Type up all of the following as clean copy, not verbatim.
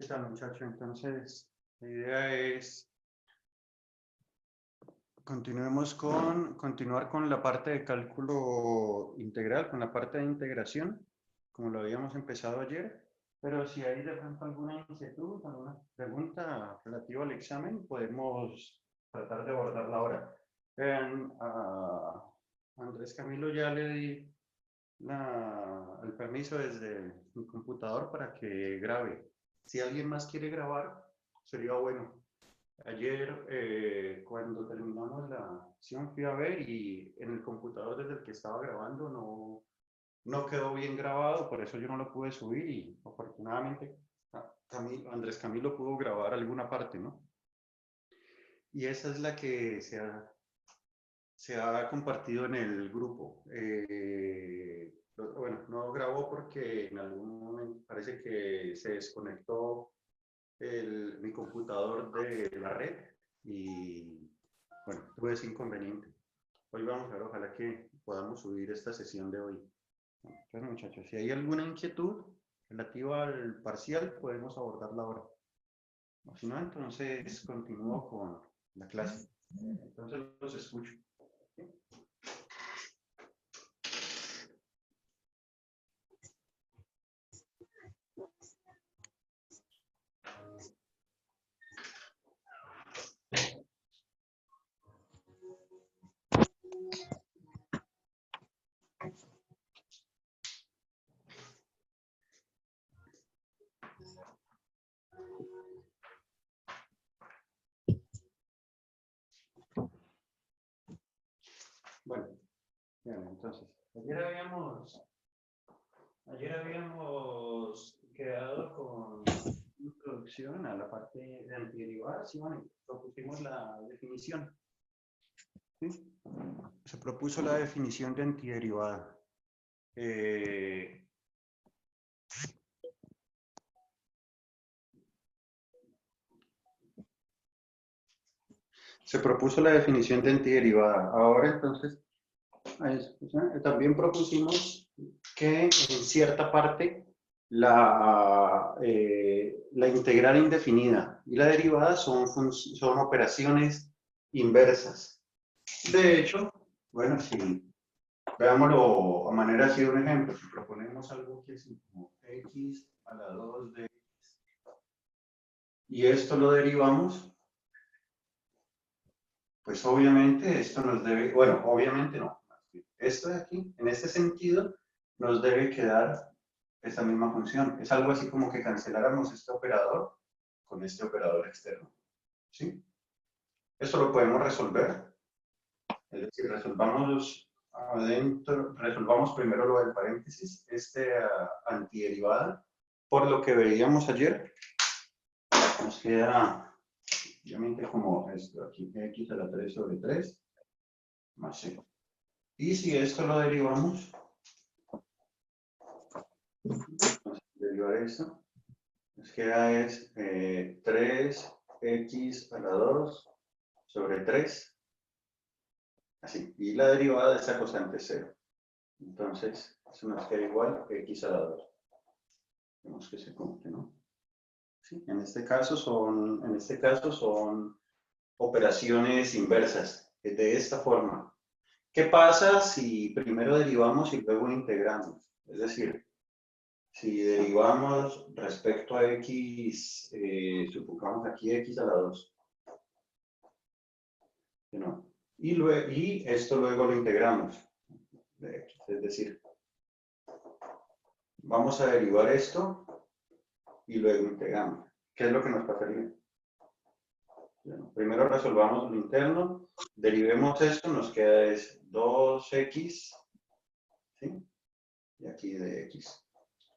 tal, muchacho? Entonces, la idea es continuar con la parte de cálculo integral, con la parte de integración, como lo habíamos empezado ayer. Pero si hay de pronto alguna inquietud, alguna pregunta relativa al examen, podemos tratar de abordarla ahora. A Andrés Camilo ya le di el permiso desde mi computador para que grabe. Si alguien más quiere grabar, sería bueno. Ayer, cuando terminamos la sesión, fui a ver y en el computador desde el que estaba grabando no quedó bien grabado, por eso yo no lo pude subir y afortunadamente Andrés Camilo pudo grabar alguna parte, ¿no? Y esa es la que se ha compartido en el grupo. Bueno, no grabó porque en algún momento parece que se desconectó mi computador de la red y bueno, tuve ese inconveniente. Hoy vamos a ver, ojalá que podamos subir esta sesión de hoy. Entonces, muchachos, si hay alguna inquietud relativa al parcial, podemos abordarla ahora. O si no, entonces continúo con la clase. Entonces los escucho. Bueno, bien, entonces, ayer habíamos quedado con introducción a la parte de antiderivadas y bueno, propusimos la definición. ¿Sí? Se propuso la definición de antiderivada. Se propuso la definición de antiderivada. Ahora entonces, también propusimos que en cierta parte la integral indefinida y la derivada son operaciones inversas. De hecho, bueno, si veámoslo a manera así de un ejemplo, si proponemos algo que es como x a la 2 de x y esto lo derivamos, pues obviamente esto nos debe, bueno, obviamente no, esto de aquí, en este sentido, nos debe quedar esta misma función. Es algo así como que canceláramos este operador con este operador externo. ¿Sí? Esto lo podemos resolver. Es decir, resolvamos primero lo del paréntesis, antiderivada. Por lo que veíamos ayer, nos queda, obviamente, como esto, aquí x a la 3 sobre 3, más c. Y si esto lo derivamos, vamos a derivar esto, nos queda es 3x a la 2 sobre 3, así, y la derivada de esa constante es 0. Entonces, eso nos queda igual a x a la 2. Vemos que se cumple, ¿no? Sí, en este caso son operaciones inversas, de esta forma. ¿Qué pasa si primero derivamos y luego integramos? Es decir, si derivamos respecto a x, supongamos aquí x a la 2. ¿No? Y esto luego lo integramos. Es decir, vamos a derivar esto y luego integramos. ¿Qué es lo que nos pasaría? Bueno, primero resolvamos lo interno, derivemos esto, nos queda es 2x, ¿sí? Y aquí de x.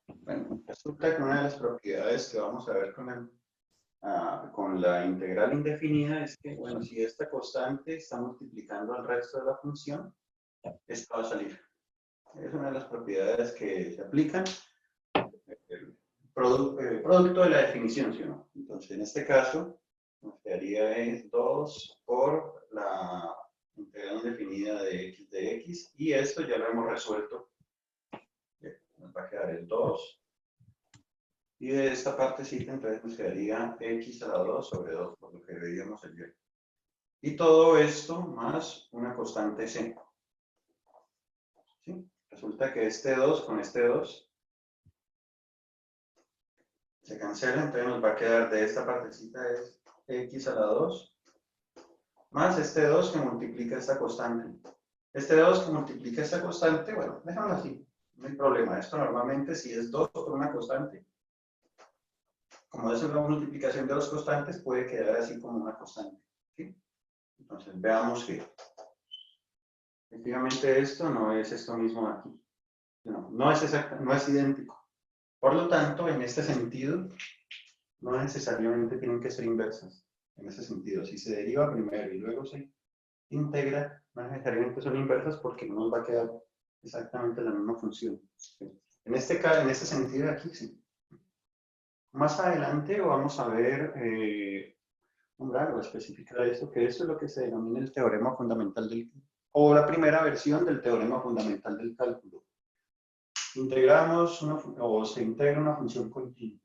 Bueno, resulta que una de las propiedades que vamos a ver con la integral indefinida es que, bueno, si esta constante está multiplicando al resto de la función, esta va a salir. Es una de las propiedades que se aplican. El producto de la definición, ¿sí o no? Entonces, en este caso, nos quedaría es 2 por la integral indefinida de x, y esto ya lo hemos resuelto. Bien, nos va a quedar el 2 Y de esta partecita entonces nos quedaría x a la 2 sobre 2, por lo que veíamos ayer. Y todo esto más una constante c. ¿Sí? Resulta que este 2 con este 2 se cancela, entonces nos va a quedar de esta partecita es x a la 2 más este 2 que multiplica esta constante. Este 2 que multiplica esta constante, bueno, déjalo así, no hay problema. Esto normalmente si es 2 por una constante, como es una multiplicación de dos constantes, puede quedar así como una constante. ¿Sí? Entonces veamos que efectivamente esto no es esto mismo de aquí. No es exacto, no es idéntico. Por lo tanto, en este sentido, no necesariamente tienen que ser inversas. En ese sentido, si se deriva primero y luego se integra, no necesariamente son inversas porque no nos va a quedar exactamente la misma función. ¿Sí? En este caso, en este sentido aquí, sí. Más adelante vamos a ver algo específico de esto, que esto es lo que se denomina el teorema fundamental o la primera versión del teorema fundamental del cálculo. Integramos o se integra una función continua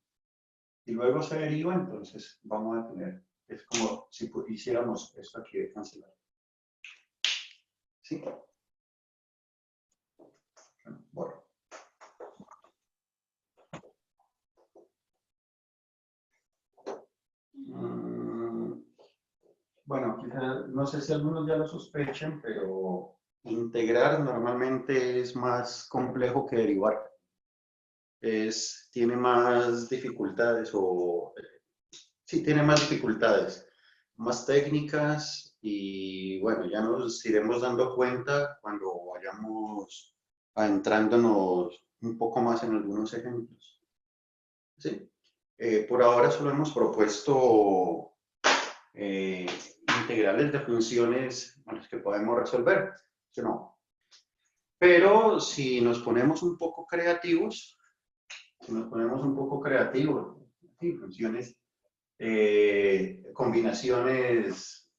y luego se deriva, entonces vamos a tener, es como si hiciéramos esto aquí de cancelar. ¿Sí? Bueno. Bueno, quizás, no sé si algunos ya lo sospechen, pero integrar normalmente es más complejo que derivar. Tiene más dificultades sí, tiene más dificultades, más técnicas y bueno, ya nos iremos dando cuenta cuando vayamos adentrándonos un poco más en algunos ejemplos. ¿Sí? Por ahora solo hemos propuesto integrales de funciones a las que podemos resolver, ¿sí? No. Pero si nos ponemos un poco creativos, ¿sí? Funciones, combinaciones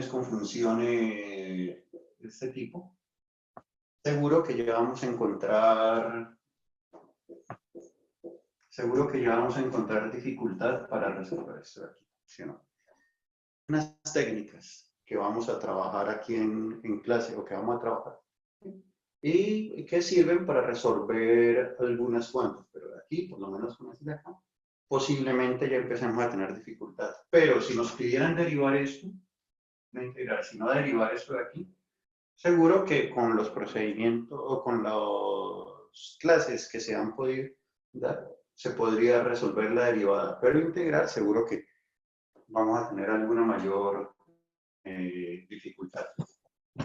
con funciones de este tipo, seguro que ya vamos a encontrar dificultad para resolver esto de aquí, ¿sí o no? Unas técnicas que vamos a trabajar aquí en clase o que vamos a trabajar y que sirven para resolver algunas cuantas, pero de aquí, por lo menos con este de acá, posiblemente ya empecemos a tener dificultad. Pero si nos pidieran derivar esto, no integrar, sino derivar esto de aquí, seguro que con los procedimientos o con las clases que se han podido dar, se podría resolver la derivada, pero integrar seguro que vamos a tener alguna mayor dificultad.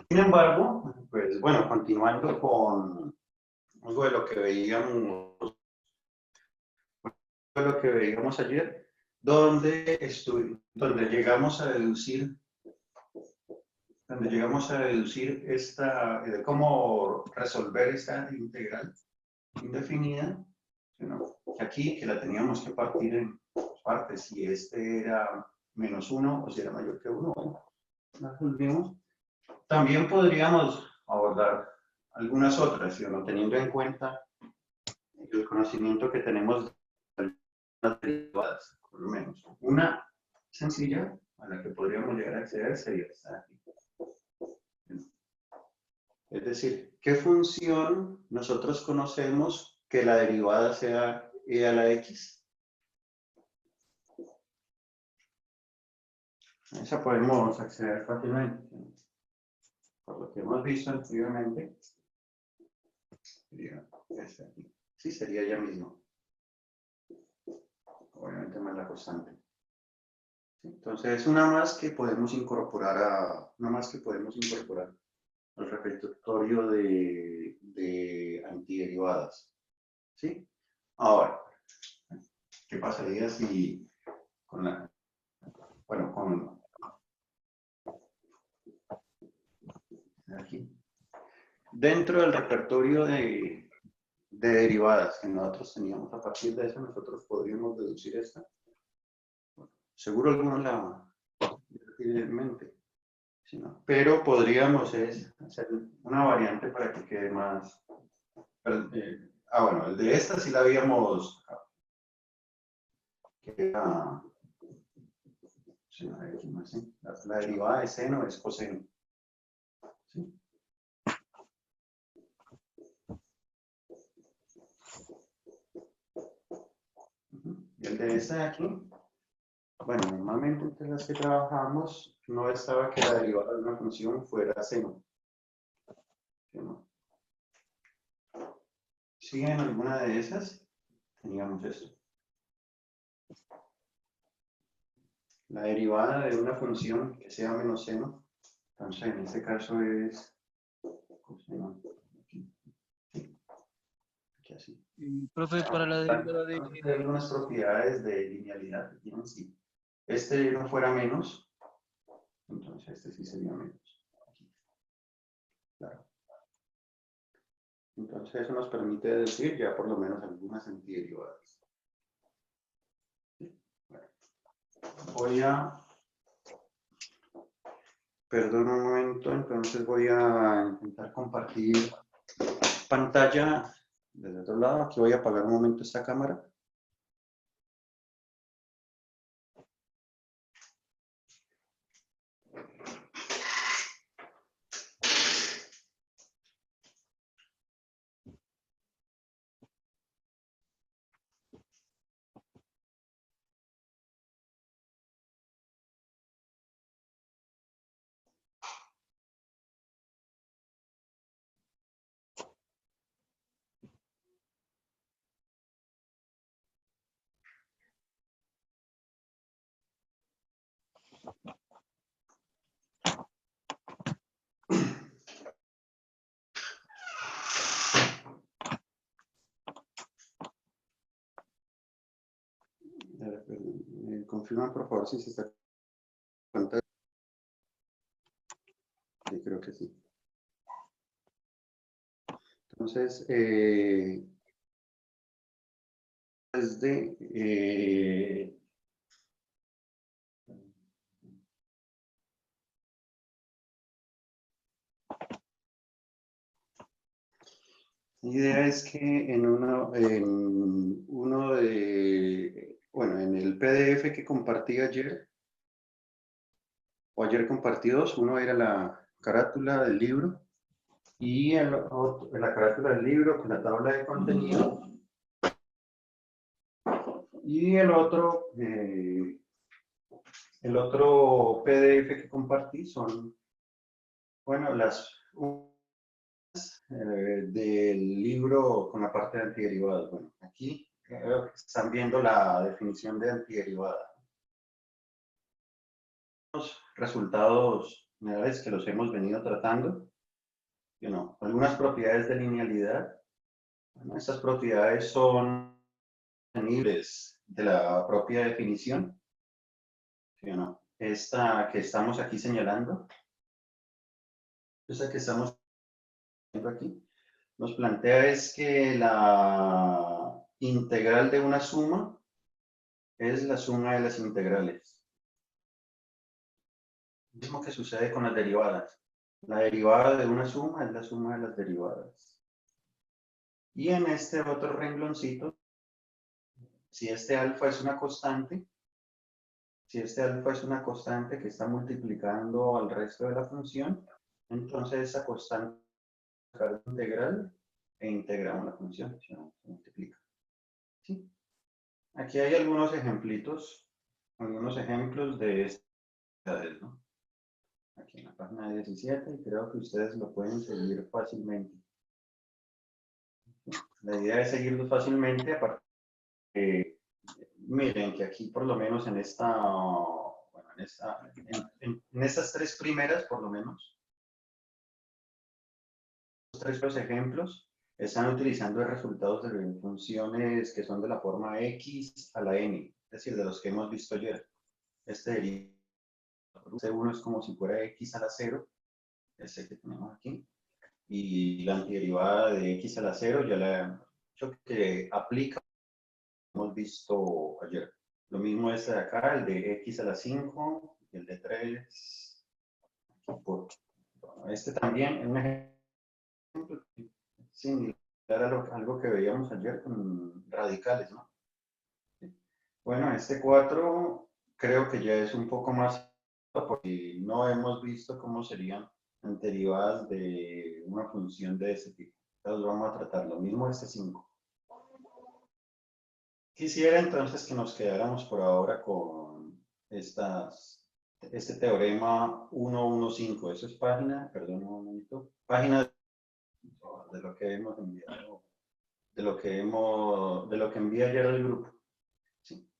Sin embargo, pues bueno, continuando con algo de lo que veíamos ayer, donde llegamos a deducir cómo resolver esta integral indefinida, ¿no? Aquí que la teníamos que partir en partes, si este era menos 1 o si era mayor que 1, bueno, la resolvimos. También podríamos abordar algunas otras, ¿no? Teniendo en cuenta el conocimiento que tenemos de las derivadas, por lo menos. Una sencilla a la que podríamos llegar a acceder sería esta aquí. Es decir, ¿qué función nosotros conocemos que la derivada sea e a la x? A esa podemos acceder fácilmente. Por lo que hemos visto anteriormente, sería esta aquí. Sí, sería ella misma. Obviamente más la constante. Entonces, una más que podemos incorporar al repertorio de antiderivadas. ¿Sí? Ahora, ¿qué pasaría si aquí, dentro del repertorio de derivadas que nosotros teníamos, a partir de eso nosotros podríamos deducir esta? Seguro algunos la tienen en mente, ¿sí, no? Pero podríamos hacer una variante para que quede más bueno, el de esta sí la habíamos... Que era, sí, a ver, aquí más, ¿sí? La derivada de seno es coseno. ¿Sí? Y el de esta de aquí, bueno, normalmente entre las que trabajamos no estaba que la derivada de una función fuera seno. ¿Sí, no? Sí, en alguna de esas teníamos esto. La derivada de una función que sea menos seno, entonces en este caso es coseno. Aquí, sí, aquí así. Profe, para la derivada de... Hay algunas propiedades de linealidad que tienen sí. Este no fuera menos, entonces este sí sería menos. Aquí. Claro. Entonces eso nos permite decir ya por lo menos algunas antiderivadas. Bueno, voy a, perdón un momento, entonces voy a intentar compartir pantalla desde otro lado. Aquí voy a apagar un momento esta cámara. Confirma por favor si se está pantalla. Sí, creo que sí. Entonces, desde la idea es que en uno de, bueno, en el PDF que compartí ayer, o ayer compartí dos, uno era la carátula del libro y la carátula del libro con la tabla de contenido y el otro PDF que compartí son, bueno, las del libro con la parte de antiderivadas. Bueno, aquí están viendo la definición de antiderivada. Los resultados generales que los hemos venido tratando, algunas propiedades de linealidad. Bueno, estas propiedades son libres de la propia definición. ¿Sí o no? Esta que estamos aquí señalando, esta que estamos viendo aquí, nos plantea es que la integral de una suma es la suma de las integrales. Lo mismo que sucede con las derivadas. La derivada de una suma es la suma de las derivadas. Y en este otro rengloncito, si este alfa es una constante, si este alfa es una constante que está multiplicando al resto de la función, entonces esa constante es integral e integramos la función, se multiplica. ¿Sí? Aquí hay algunos ejemplitos, algunos ejemplos de estas, ¿no? Aquí en la página 17 y creo que ustedes lo pueden seguir fácilmente. La idea es seguirlo fácilmente, aparte miren que aquí por lo menos en esta, bueno, en estas tres primeras por lo menos, los tres ejemplos están utilizando resultados de funciones que son de la forma x a la n, es decir, de los que hemos visto ayer. Este C1 es como si fuera x a la 0, ese que tenemos aquí, y la antiderivada de x a la 0 ya la hemos dicho que aplica, hemos visto ayer. Lo mismo este de acá, el de x a la 5, y el de 3. Por, bueno, este también es un ejemplo similar. era algo que veíamos ayer con radicales, ¿no? Bueno, este 4 creo que ya es un poco más, porque no hemos visto cómo serían derivadas de una función de ese tipo. Entonces vamos a tratar lo mismo este 5. Quisiera entonces que nos quedáramos por ahora con este teorema 115. Eso es página, perdón un momento, página de lo que hemos enviado, de lo que envía ayer el grupo. ¿Sí?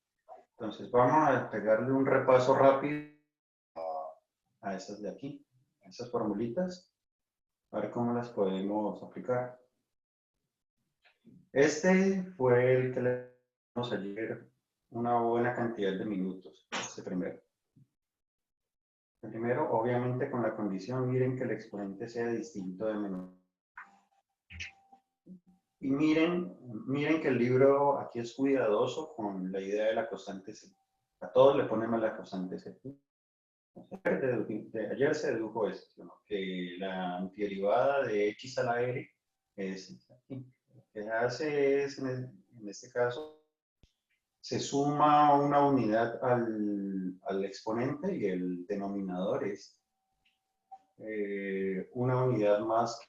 Entonces vamos a pegarle un repaso rápido a estas de aquí, a estas formulitas, a ver cómo las podemos aplicar. Este fue el que le dimos ayer una buena cantidad de minutos, este primero. El primero, obviamente, con la condición, miren que el exponente sea distinto de menor. Y miren que el libro aquí es cuidadoso con la idea de la constante C. A todos le ponemos la constante C. Ayer se dedujo esto, ¿no? Que la antiderivada de x a la r es aquí. Lo que hace es, en este caso, se suma una unidad al exponente y el denominador es una unidad más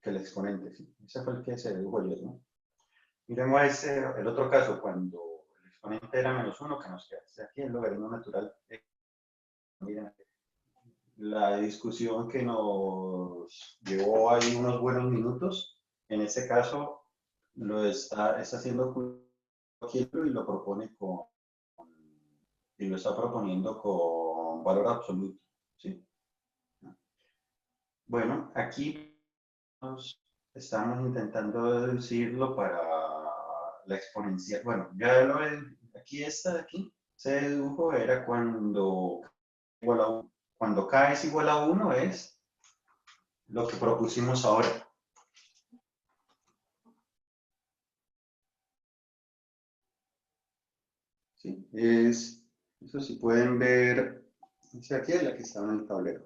que el exponente. ¿Sí? Ese fue el que se dedujo ayer, ¿no? Miremos el otro caso, cuando el exponente era -1, que nos queda aquí el logaritmo natural. Miren, la discusión que nos llevó ahí unos buenos minutos, en este caso lo está haciendo y lo propone y lo está proponiendo con valor absoluto. ¿Sí? Bueno, aquí estamos intentando deducirlo para la exponencial. Bueno, ya lo ven, aquí esta de aquí se dedujo, era cuando igual a 1. Cuando k es igual a 1 es lo que propusimos ahora. ¿Sí? Eso sí pueden ver, esa aquí es la que está en el tablero.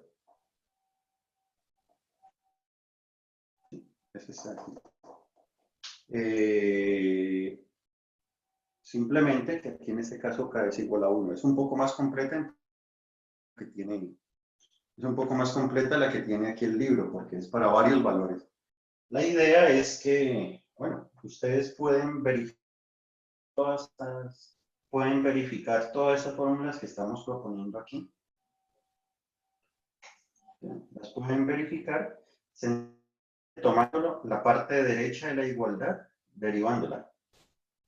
¿Sí? Esa está aquí. Simplemente que aquí en este caso k es igual a 1. Es un poco más completa que tiene, es un poco más completa la que tiene aquí el libro, porque es para varios valores. La idea es que, bueno, ustedes pueden verificar todas estas fórmulas que estamos proponiendo aquí. Las pueden verificar tomando la parte derecha de la igualdad, derivándola.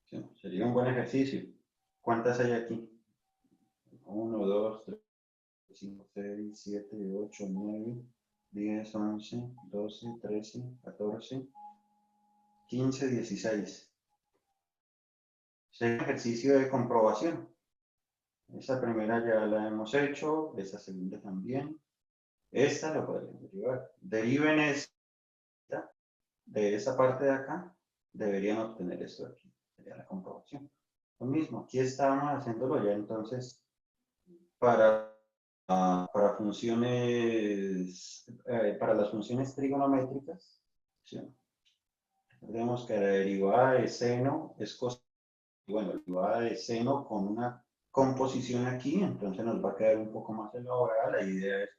¿Sí? Sería un buen ejercicio. ¿Cuántas hay aquí? 1, 2, 3, 5, 6, 7, 8, 9, 10, 11, 12, 13, 14, 15, 16. Es un ejercicio de comprobación. Esa primera ya la hemos hecho, esa segunda también. Esta la podemos derivar. Deriven esta de esa parte de acá, deberían obtener esto de aquí. Sería la comprobación. Lo mismo, aquí estábamos haciéndolo ya entonces para funciones, para las funciones trigonométricas. ¿Sí? Recordemos que la derivada de seno es coseno. Bueno, la derivada de seno con una composición aquí, entonces nos va a quedar un poco más elaborada. La idea es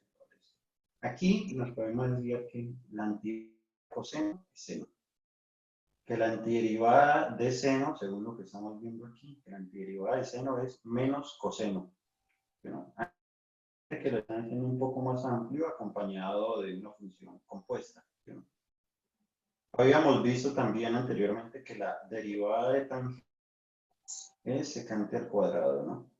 aquí nos podemos decir que la antiderivada de coseno es seno. Que la antiderivada de seno, según lo que estamos viendo aquí, que la antiderivada de seno es menos coseno. ¿No? Que lo están haciendo un poco más amplio, acompañado de una función compuesta. ¿No? Habíamos visto también anteriormente que la derivada de tangente es secante al cuadrado, ¿no?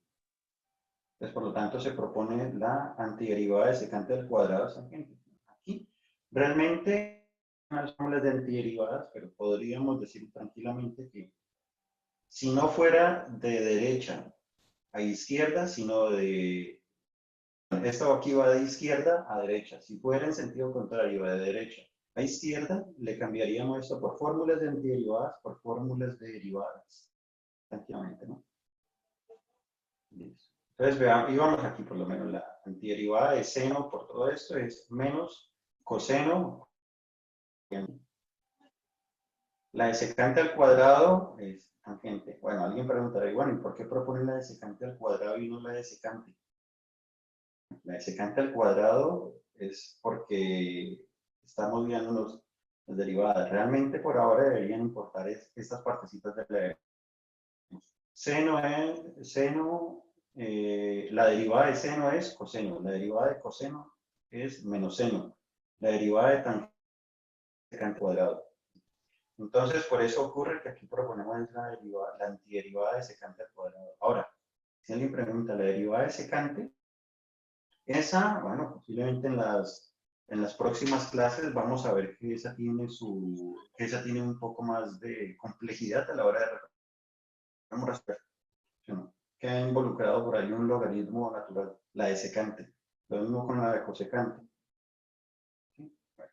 Entonces, por lo tanto, se propone la antiderivada de secante al cuadrado de tangente. Aquí, realmente, no son las de antiderivadas, pero podríamos decir tranquilamente que si no fuera de derecha a izquierda, sino de... Esto aquí va de izquierda a derecha. Si fuera en sentido contrario, de derecha a izquierda, le cambiaríamos esto por fórmulas de antiderivadas por fórmulas de derivadas. Tranquilamente, ¿no? Listo. Entonces, veamos, y vamos aquí por lo menos la antiderivada de seno por todo esto es menos coseno. La de secante al cuadrado es tangente. Bueno, alguien preguntará, y bueno, ¿y por qué proponen la de secante al cuadrado y no la de secante? La de secante al cuadrado es porque estamos viendo las derivadas. Realmente por ahora deberían importar estas partecitas de la seno, la derivada de seno es coseno, la derivada de coseno es menos seno, la derivada de tangente al cuadrado. Entonces, por eso ocurre que aquí proponemos la antiderivada de secante al cuadrado. Ahora, si alguien pregunta, la derivada de secante, esa, bueno, posiblemente en las próximas clases vamos a ver que esa tiene un poco más de complejidad a la hora de resolver. Queda involucrado por ahí un logaritmo natural, la de secante. Lo mismo con la de cosecante. ¿Sí? Bueno,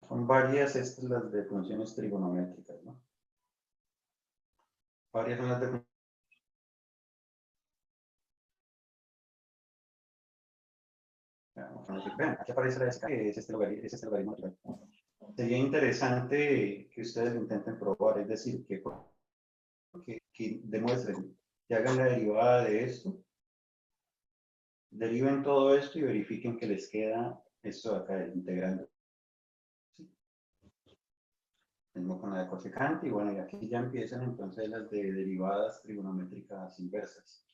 son varias estas las de funciones trigonométricas, ¿no? Varias son las de vean, aquí aparece la de secante, que es este logaritmo natural. Sería interesante que ustedes lo intenten probar, es decir, que demuestren, que hagan la derivada de esto, deriven todo esto y verifiquen que les queda esto de acá, el integrando. ¿Sí? Mismo con la de cosecante, y bueno, y aquí ya empiezan entonces las de derivadas trigonométricas inversas.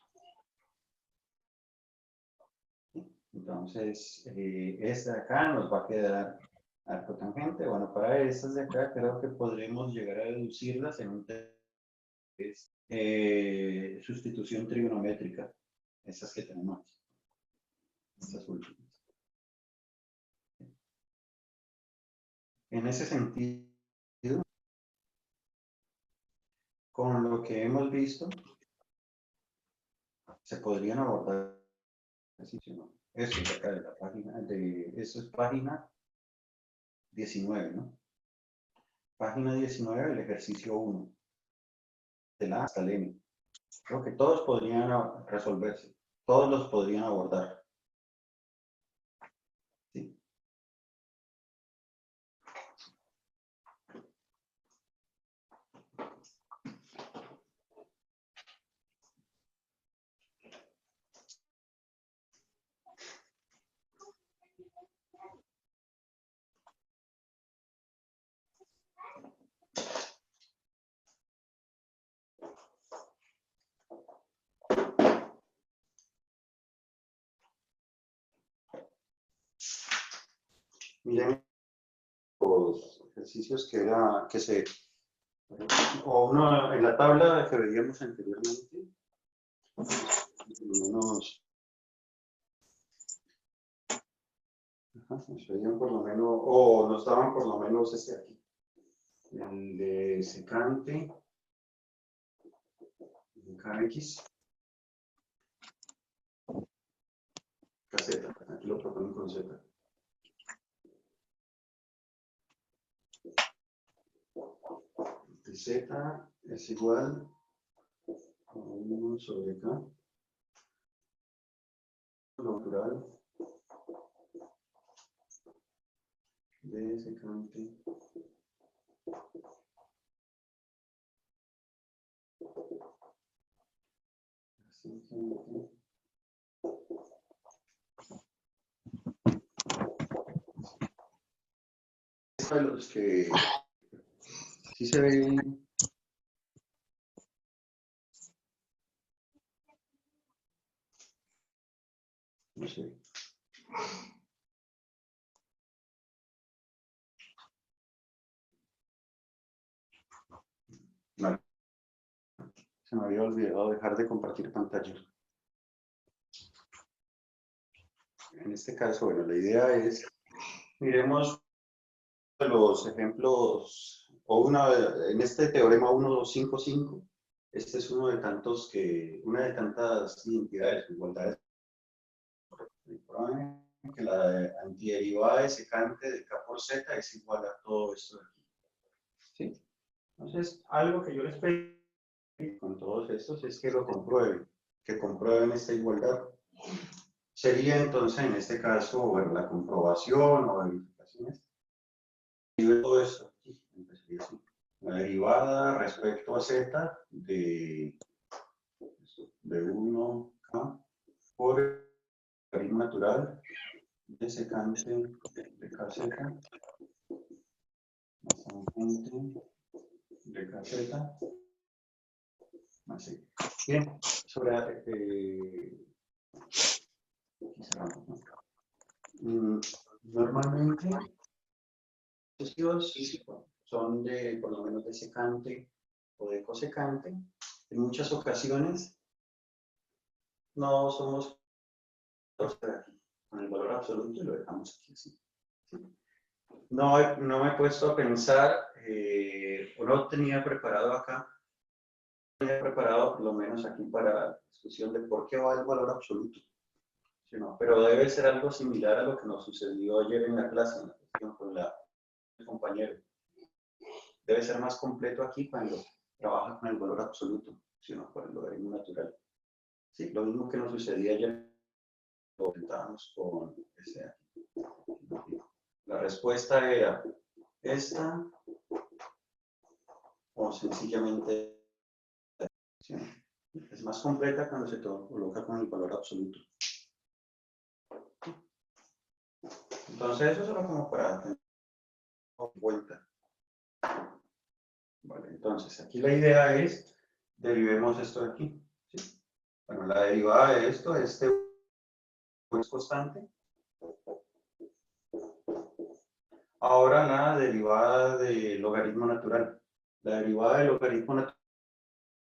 ¿Sí? Entonces, esta de acá nos va a quedar arco tangente. Bueno, para estas de acá creo que podremos llegar a deducirlas en un test sustitución trigonométrica, esas que tenemos aquí, estas últimas. En ese sentido, con lo que hemos visto, se podrían abordar. Esto es acá de la página, esto es página 19, ¿no? Página 19, el ejercicio 1, de la A hasta el M. Creo que todos podrían resolverse, todos los podrían abordar. ¿Sí? Miren los ejercicios o uno en la tabla que veíamos anteriormente, por lo menos, nos veían por lo menos, o nos daban por lo menos este aquí, el de secante, KX, Z, aquí lo proponen con Z. Z es igual a 1 sobre K, lo natural de secante de los que sí se ven. No sé. Vale. Se me había olvidado dejar de compartir pantalla. En este caso, bueno, la idea es, miremos los ejemplos, en este teorema 1255, este es una de tantas identidades, igualdades, que la antiderivada de secante de K por Z es igual a todo esto de aquí. ¿Sí? Entonces, algo que yo les pedí con todos estos es que lo comprueben, que comprueben esta igualdad. Sería entonces en este caso, bueno, la comprobación o verificaciones. Y todo esto aquí, sería así. La derivada respecto a z de 1k por el logaritmo natural de secante de kz más tangente de kz más c. Bien, sobre aquí cerramos, ¿no? Normalmente los son de por lo menos de secante o de cosecante. En muchas ocasiones no somos con el valor absoluto y lo dejamos aquí así. ¿Sí? No me he puesto a pensar, o no tenía preparado acá, tenía preparado por lo menos aquí para la discusión de por qué va el valor absoluto. ¿Sí, no? Pero debe ser algo similar a lo que nos sucedió ayer en la clase, en la cuestión con el compañero. Debe ser más completo aquí cuando trabaja con el valor absoluto, sino por el logaritmo natural. Sí, lo mismo que nos sucedía ayer, lo intentábamos con ese aquí. La respuesta era esta o sencillamente ¿sí? Es más completa cuando se coloca con el valor absoluto. Entonces eso solo como para tener en cuenta. Vale, entonces aquí la idea es derivemos esto de aquí. ¿Sí? Bueno, la derivada de esto, este es constante. Ahora la derivada del logaritmo natural. La derivada del logaritmo natural,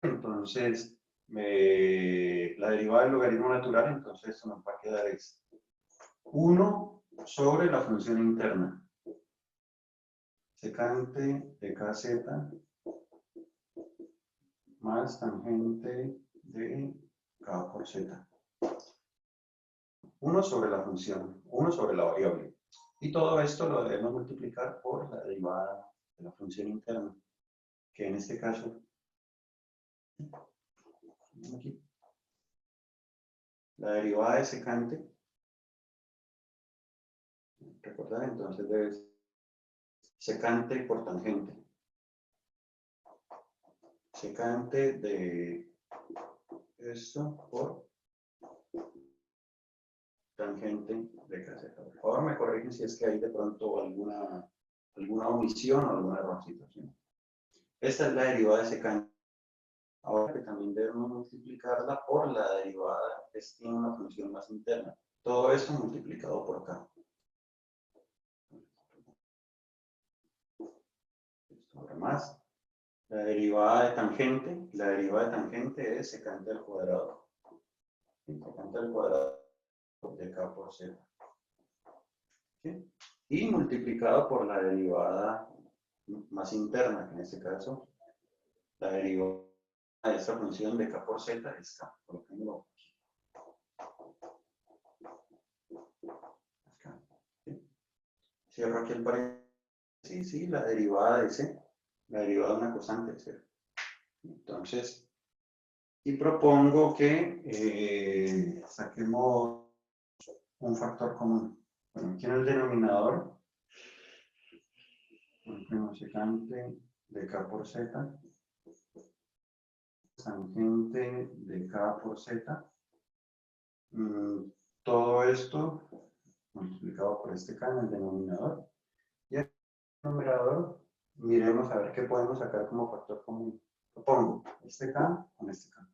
entonces, la derivada del logaritmo natural, entonces se nos va a quedar es 1 sobre la función interna. Secante de kz más tangente de k por z. 1 sobre la función, 1 sobre la variable. Y todo esto lo debemos multiplicar por la derivada de la función interna, que en este caso, aquí, la derivada de secante, recordar entonces debe ser secante por tangente. Secante de esto por tangente de kz. Por favor, me corrigen si es que hay de pronto alguna omisión o alguna errorcito. ¿Sí? Esta es la derivada de secante. Ahora que también debemos multiplicarla por la derivada que tiene una función más interna. Todo eso multiplicado por k. Ahora más. La derivada de tangente es secante al cuadrado. Secante al cuadrado de k por z. ¿Sí? Y multiplicado por la derivada más interna, que en este caso, la derivada de esta función de k por z es k. Colocámoslo aquí. Acá. ¿Sí? Cierro aquí el paréntesis. Sí, la derivada de c, la derivada de una constante de 0. Entonces, y propongo que saquemos un factor común. Bueno, aquí en el denominador, ponemos secante de k por z, tangente de k por z, todo esto multiplicado por este k en el denominador, y en el numerador miremos a ver qué podemos sacar como factor común. Propongo este k con este k.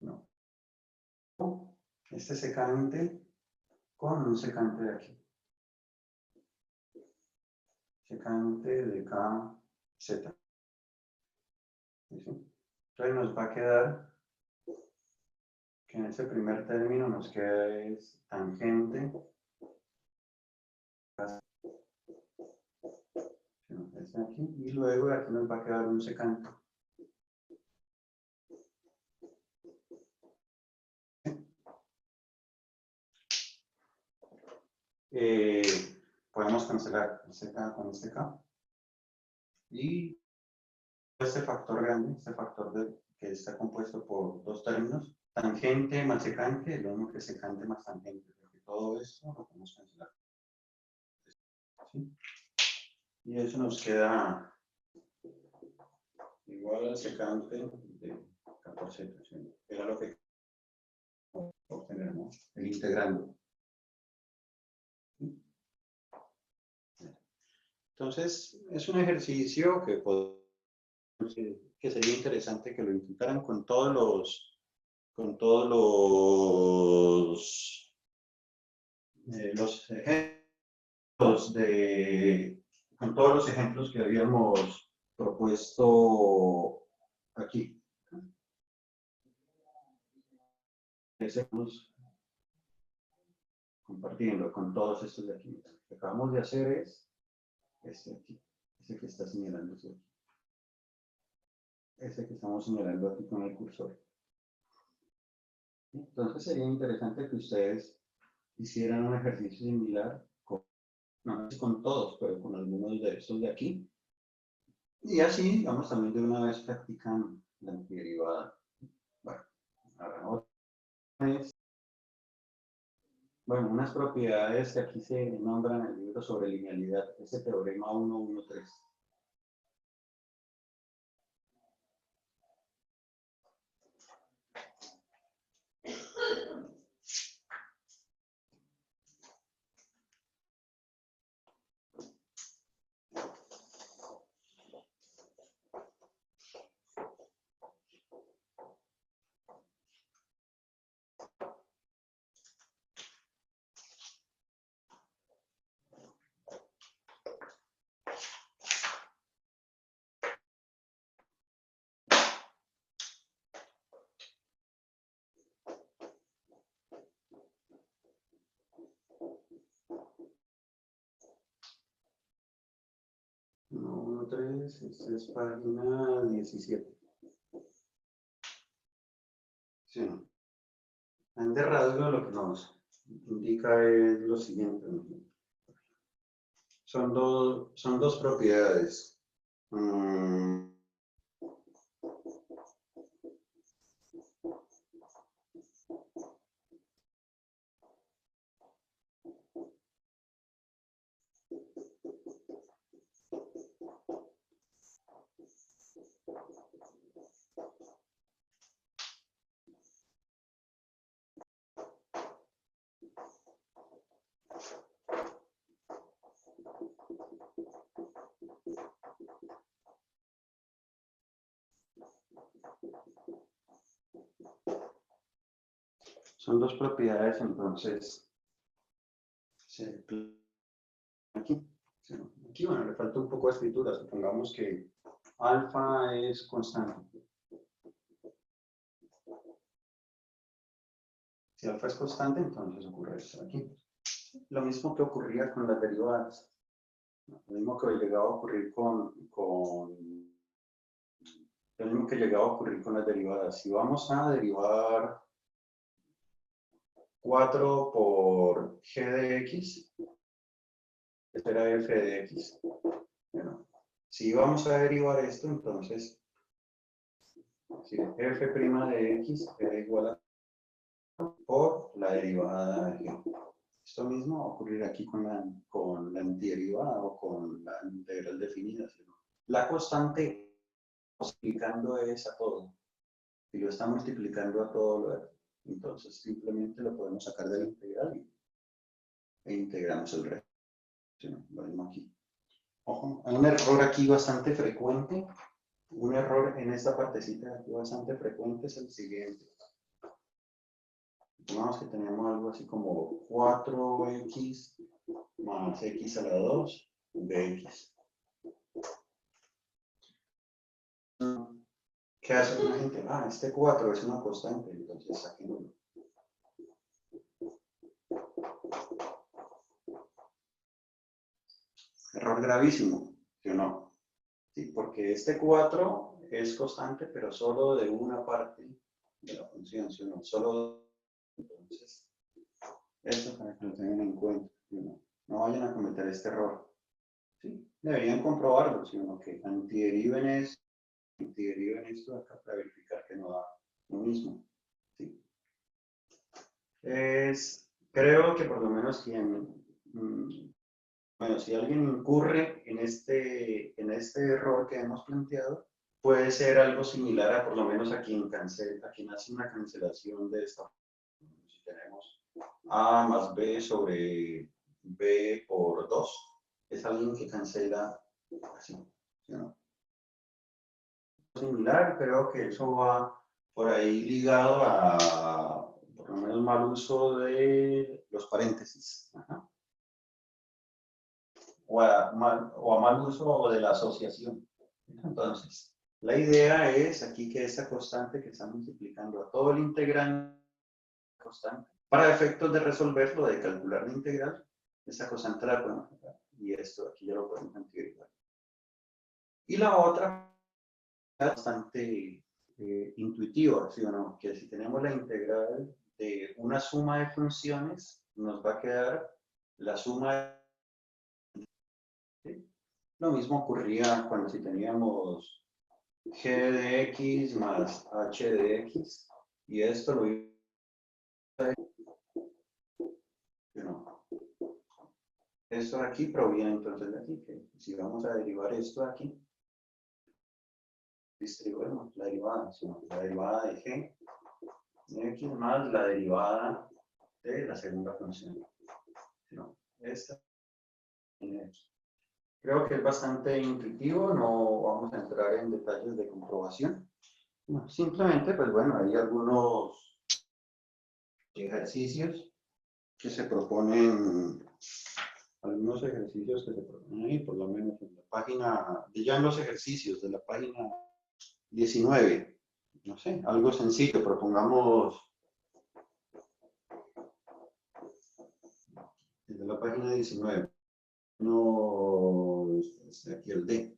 No. Este secante con un secante de aquí. Secante de k, z. ¿Sí? Entonces nos va a quedar que en ese primer término nos queda es tangente. Este aquí, y luego aquí nos va a quedar un secante. Podemos cancelar este k con este k. Y este factor grande, este factor que está compuesto por dos términos, tangente más secante, es lo mismo que secante más tangente, porque todo esto lo podemos cancelar. ¿Sí? Y eso nos queda igual al secante de 14, ¿sí? Era lo que obtenemos, el integrando. Entonces, es un ejercicio que sería interesante que lo intentaran con todos los ejemplos con todos los ejemplos que habíamos propuesto aquí. Estamos compartiendo con todos estos de aquí. Lo que acabamos de hacer es este aquí, ese que está señalando aquí. Ese que estamos señalando aquí con el cursor. Entonces sería interesante que ustedes hicieran un ejercicio similar, no con todos, pero con algunos de estos de aquí. Y así, digamos, también de una vez practican la antiderivada. Bueno, ahora unas propiedades que aquí se nombran en el libro sobre linealidad, ese teorema 113. No, 3, esta es página 17. Sí. En de rasgo lo que nos indica es lo siguiente. Son dos propiedades. Son dos propiedades, entonces. Aquí. Aquí, bueno, le falta un poco de escritura. Supongamos que alfa es constante. Si alfa es constante, entonces ocurre esto aquí. Lo mismo que ocurría con las derivadas. Lo mismo que llegaba a ocurrir lo mismo que llegaba a ocurrir con las derivadas. Si vamos a derivar 4 por g de x, esto era f de x. Bueno, si vamos a derivar esto, entonces, si f' de x era igual a por la derivada de g. Esto mismo va a ocurrir aquí con la antiderivada o con la integral definida. La constante multiplicando es a todo. Si lo está multiplicando a todo, entonces simplemente lo podemos sacar de la integral e integramos el resto. Lo mismo aquí. Ojo, hay un error aquí bastante frecuente. Un error en esta partecita de aquí bastante frecuente es el siguiente. Supongamos que tenemos algo así como 4x más x a la 2 de x. ¿Qué hace la gente? Este 4 es una constante, entonces saquémoslo. Error gravísimo, ¿sí o no? Sí, porque este 4 es constante, pero solo de una parte de la función, ¿sí o no? Solo. Entonces, eso para que lo tengan en cuenta, ¿sí o no? No vayan a cometer este error. ¿Sí? Deberían comprobarlo, ¿sí o no? Que antideriven esto de acá para verificar que no da lo mismo. ¿Sí? Creo que por lo menos quien menos, si alguien incurre en este error que hemos planteado, puede ser algo similar a por lo menos a quien hace una cancelación de esta forma. Si tenemos A más B sobre B por 2, es alguien que cancela así, ¿sí, no? Similar, creo que eso va por ahí ligado a por lo menos mal uso de los paréntesis. Ajá. O a mal uso de la asociación. Entonces, la idea es aquí que esta constante que está multiplicando a todo el integrante constante, para efectos de resolverlo, de calcular la integral, esa constante la podemos sacar. Y esto aquí ya lo podemos integrar. Y la otra, bastante intuitiva, ¿sí o no? Que si tenemos la integral de una suma de funciones, nos va a quedar la suma. ¿Sí? Lo mismo ocurría cuando si teníamos g de x más h de x, y esto lo iba a no. Esto de aquí proviene entonces de aquí, que si vamos a derivar esto de aquí, distribuimos la derivada, la derivada de g de x más la derivada de la segunda función. No, esta tiene aquí. Creo que es bastante intuitivo, no vamos a entrar en detalles de comprobación. No, simplemente, pues bueno, hay algunos ejercicios que se proponen, algunos ejercicios que se proponen ahí, por lo menos en la página, ya en los ejercicios de la página 19, no sé, algo sencillo, propongamos desde la página 19, no, aquí el D.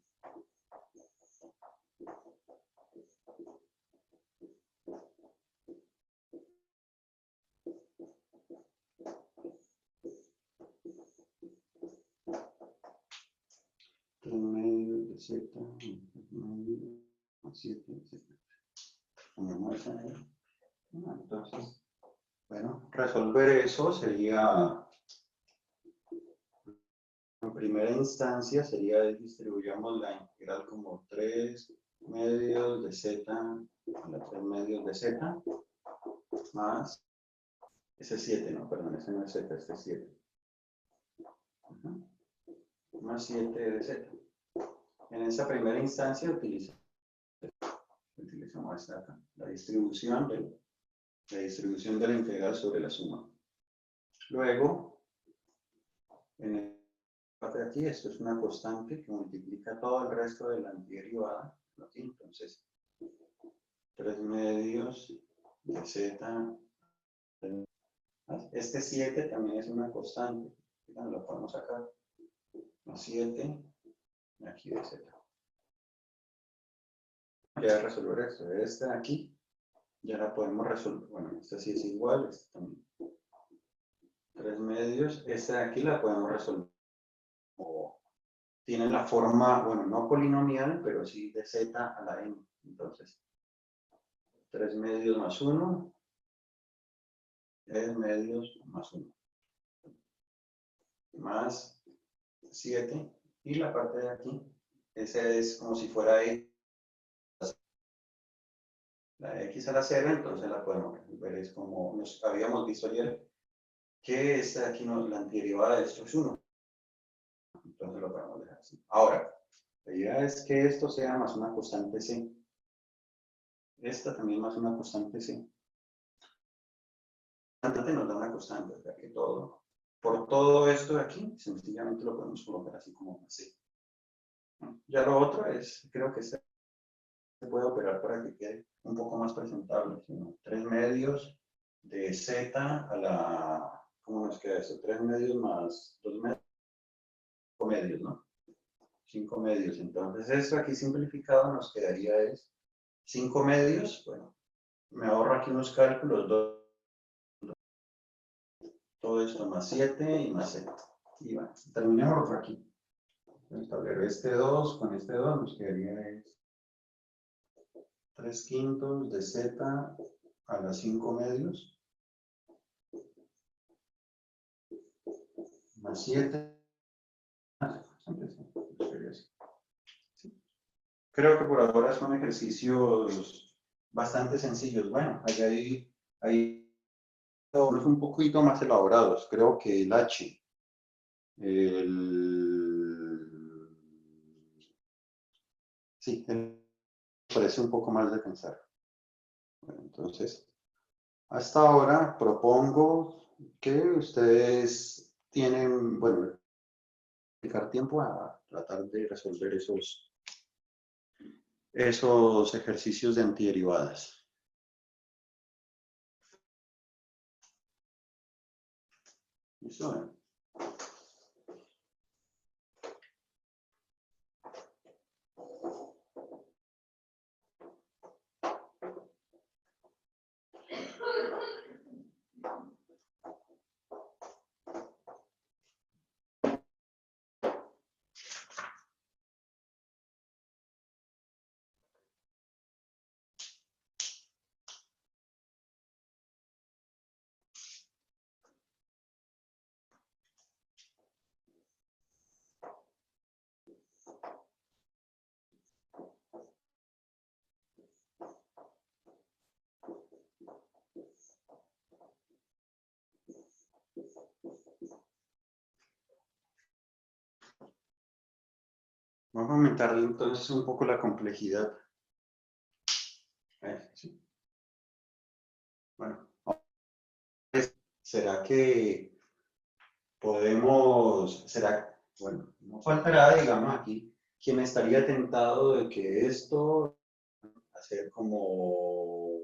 Medio de Z, medio, 7, Z. Entonces, bueno, resolver eso sería, en primera instancia, sería distribuyamos la integral como 3 medios de Z a la 3 medios de Z, más, ese es 7, no, perdón, ese no es Z, este es 7. Más 7 de Z. En esa primera instancia utilizamos esta acá, la distribución de la integral sobre la suma. Luego, en el parte de aquí, esto es una constante que multiplica todo el resto de la antiderivada. Entonces, 3 medios de Z. Este 7 también es una constante. Lo podemos sacar. Más 7 aquí de Z. Ya resolver esto. Esta de aquí ya la podemos resolver. Bueno, esta sí es igual. Esta también. 3 medios. Esta de aquí la podemos resolver. Tiene la forma, bueno, no polinomial, pero sí de Z a la n. Entonces, 3 medios más 1, 3 medios más 1, más 7, y la parte de aquí, ese es como si fuera X, la X a la 0, entonces la podemos ver, es como nos habíamos visto ayer, que esta de aquí, la antiderivada de esto es 1, entonces lo podemos dejar así. Ahora, la idea es que esto sea más una constante C. Esta también más una constante C. Nos da una constante, o sea que todo, por todo esto de aquí, sencillamente lo podemos colocar así como C. Ya lo otro es, creo que se puede operar para que quede un poco más presentable, sino 3 medios de Z a la, ¿cómo nos queda eso? 3 medios más 2 medios, 5 medios, ¿no? 5 medios, entonces esto aquí simplificado nos quedaría es 5 medios, bueno, me ahorro aquí unos cálculos, todo esto más 7 y más Z. Y bueno, terminemos por aquí. Tablero este 2 con este 2 nos quedaría 3 quintos de Z a las 5 medios más 7 Creo que por ahora son ejercicios bastante sencillos. Bueno, hay unos un poquito más elaborados. Creo que el H, sí, parece un poco más de pensar. Bueno, entonces, hasta ahora propongo que ustedes tienen, bueno, dedicar tiempo a tratar de resolver esos ejercicios de antiderivadas. ¿Listo? Vamos a aumentar entonces un poco la complejidad. Sí. Bueno, ¿será que bueno, no faltará, digamos aquí, quien estaría tentado de que esto hacer como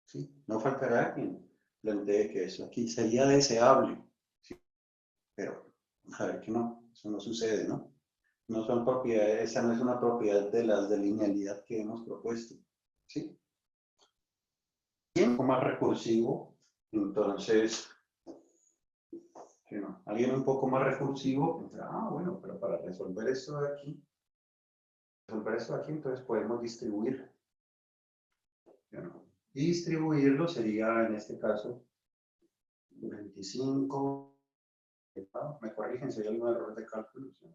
sí, no faltará quien plantee que eso aquí sería deseable, sí, pero a ver que no, eso no sucede, ¿no? No son propiedades, esa no es una propiedad de las de linealidad que hemos propuesto, ¿sí? Y un poco más recursivo, entonces, ¿sí, no? Alguien un poco más recursivo, entonces, bueno, pero para resolver esto de aquí, entonces podemos distribuir, ¿sí, no? Y distribuirlo sería, en este caso, 25, me corrigen si hay algún error de cálculo, ¿sí?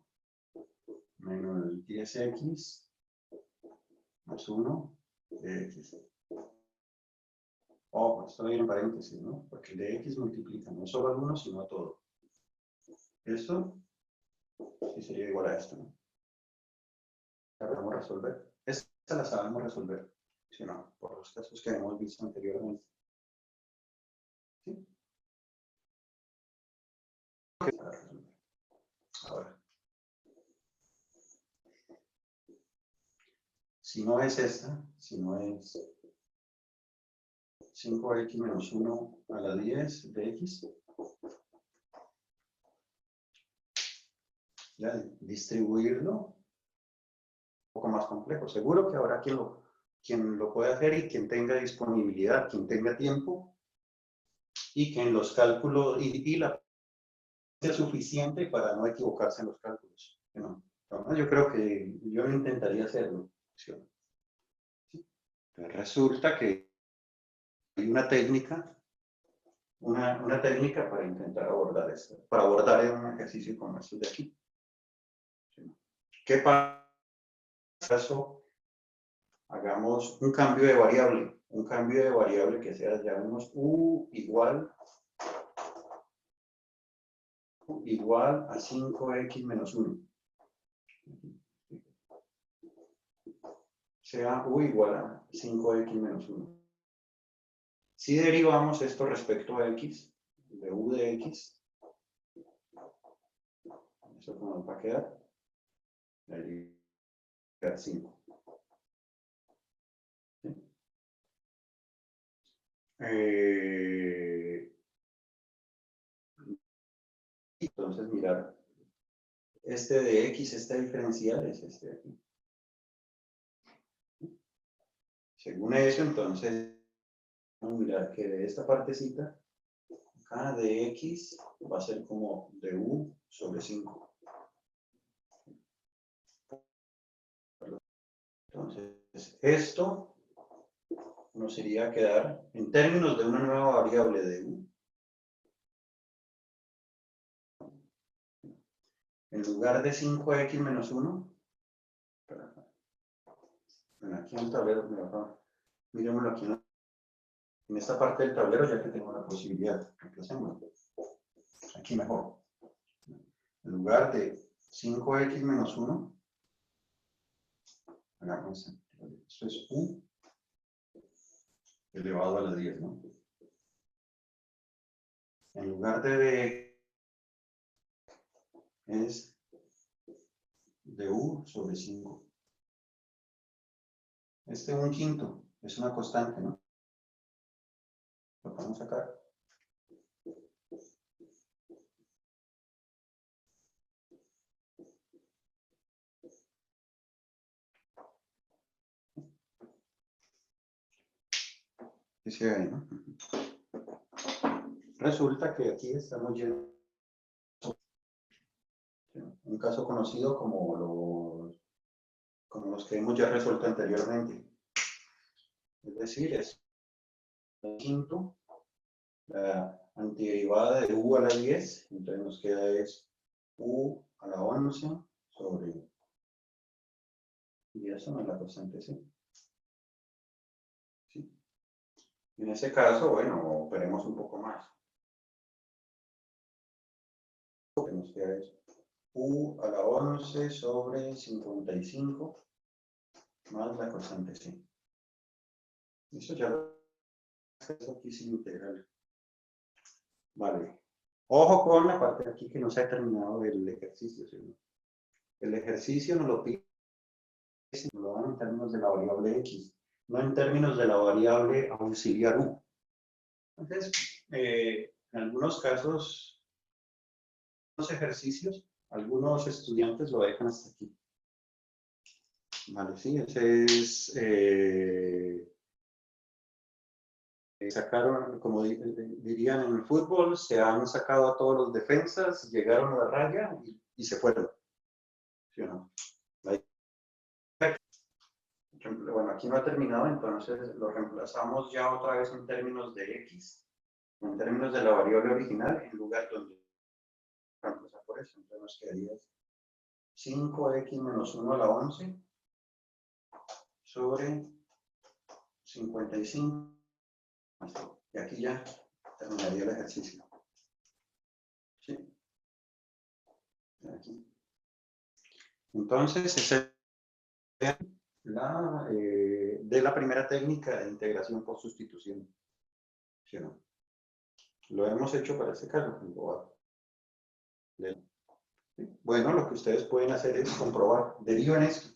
Menos 10x más 1 de x. Ojo, esto viene en paréntesis, ¿no? Porque el de x multiplica no solo al 1, sino a todo. Esto sí sería igual a esto, ¿no? La podemos resolver. Esta la sabemos resolver, si no, por los casos que hemos visto anteriormente. ¿Sí? Ahora, si no es esta, si no es 5x menos 1 a la 10 de x, ya distribuirlo un poco más complejo. Seguro que habrá quien lo pueda hacer y quien tenga disponibilidad, quien tenga tiempo y que en los cálculos y la sea suficiente para no equivocarse en los cálculos. ¿No? Yo creo que yo intentaría hacerlo. ¿Sí? Resulta que hay una técnica para intentar abordar esto, para abordar un ejercicio como este de aquí. ¿Sí? ¿Qué pasa? Hagamos un cambio de variable que sea, llamemos u igual a 5x menos 1. Sea u igual a 5x menos 1. Si derivamos esto respecto a x, de u de x, ¿eso cómo nos va a quedar? Quedar 5. ¿Sí? Entonces, mirar, este de x, este diferencial es este de aquí. Según eso, entonces, vamos a mirar que de esta partecita, acá de x va a ser como de u sobre 5. Entonces, esto nos iría a quedar en términos de una nueva variable de u. En lugar de 5x menos 1, bueno, aquí en el tablero, miremoslo aquí en esta parte del tablero, ya que tengo la posibilidad. Aquí mejor. En lugar de 5x menos 1, hagamos esto es u elevado a la 10, ¿no? En lugar de d es de u sobre 5. Este 1/5 es una constante, ¿no? Lo podemos sacar. Dice ahí, ¿no? Resulta que aquí estamos llenos un caso conocido como los que hemos ya resuelto anteriormente. Es decir, es 1/5 la antiderivada de u a la 10, entonces nos queda es u a la 11 sobre, y eso no es la constante, ¿sí? ¿Sí? En ese caso, bueno, operemos un poco más. Lo que nos queda es u a la 11 sobre 55 más la constante c. Eso ya lo aquí es integral. Vale. Ojo con la parte de aquí que no se ha terminado el ejercicio, ¿sí? El ejercicio nos lo pide, nos lo dan en términos de la variable x, no en términos de la variable auxiliar u. Entonces, en algunos casos, los ejercicios, algunos estudiantes lo dejan hasta aquí. Vale, sí, ese es, sacaron, como dirían en el fútbol, se han sacado a todos los defensas, llegaron a la raya y se fueron. ¿Sí o no? Bueno, aquí no ha terminado, entonces lo reemplazamos ya otra vez en términos de x, en términos de la variable original, en lugar donde reemplazar por eso. Entonces nos quedaría 5x menos 1 a la 11 sobre 55. Y aquí ya terminaría el ejercicio. ¿Sí? Aquí. Entonces, esa es de la primera técnica de integración por sustitución. ¿Sí o no? Lo hemos hecho para este caso. Bueno, lo que ustedes pueden hacer es comprobar. Deriven esto.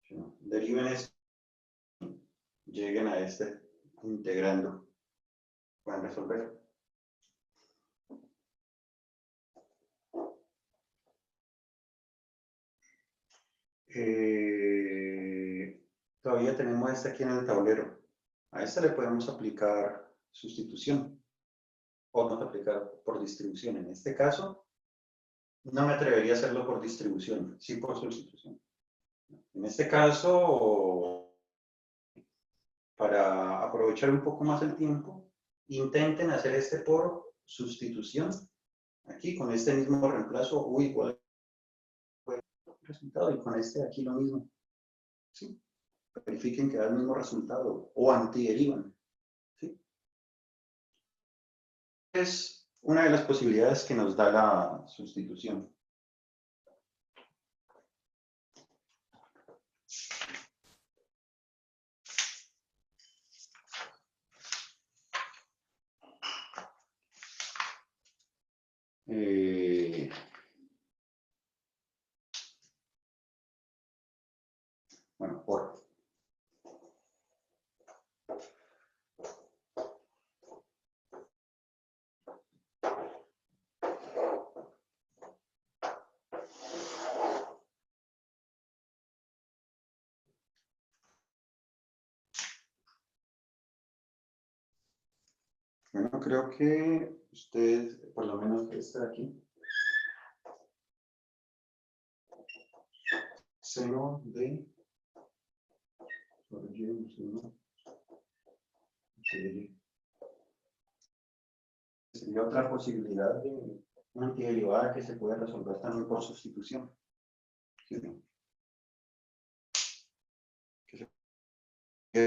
¿Sí o no? Deriven esto. Lleguen a este integrando. Pueden resolver. Todavía tenemos este aquí en el tablero. A este le podemos aplicar sustitución o no aplicar por distribución. En este caso, no me atrevería a hacerlo por distribución, sí por sustitución. En este caso, para aprovechar un poco más el tiempo, intenten hacer este por sustitución. Aquí con este mismo reemplazo, u igual resultado, y con este de aquí lo mismo. ¿Sí? Verifiquen que da el mismo resultado o antiderivan. ¿Sí? Es una de las posibilidades que nos da la sustitución. Bueno, por. Bueno, creo que ustedes, por lo menos esta de aquí, seno de por y más 1 de y. Sería otra posibilidad de una antiderivada que se puede resolver también por sustitución. ¿Sí?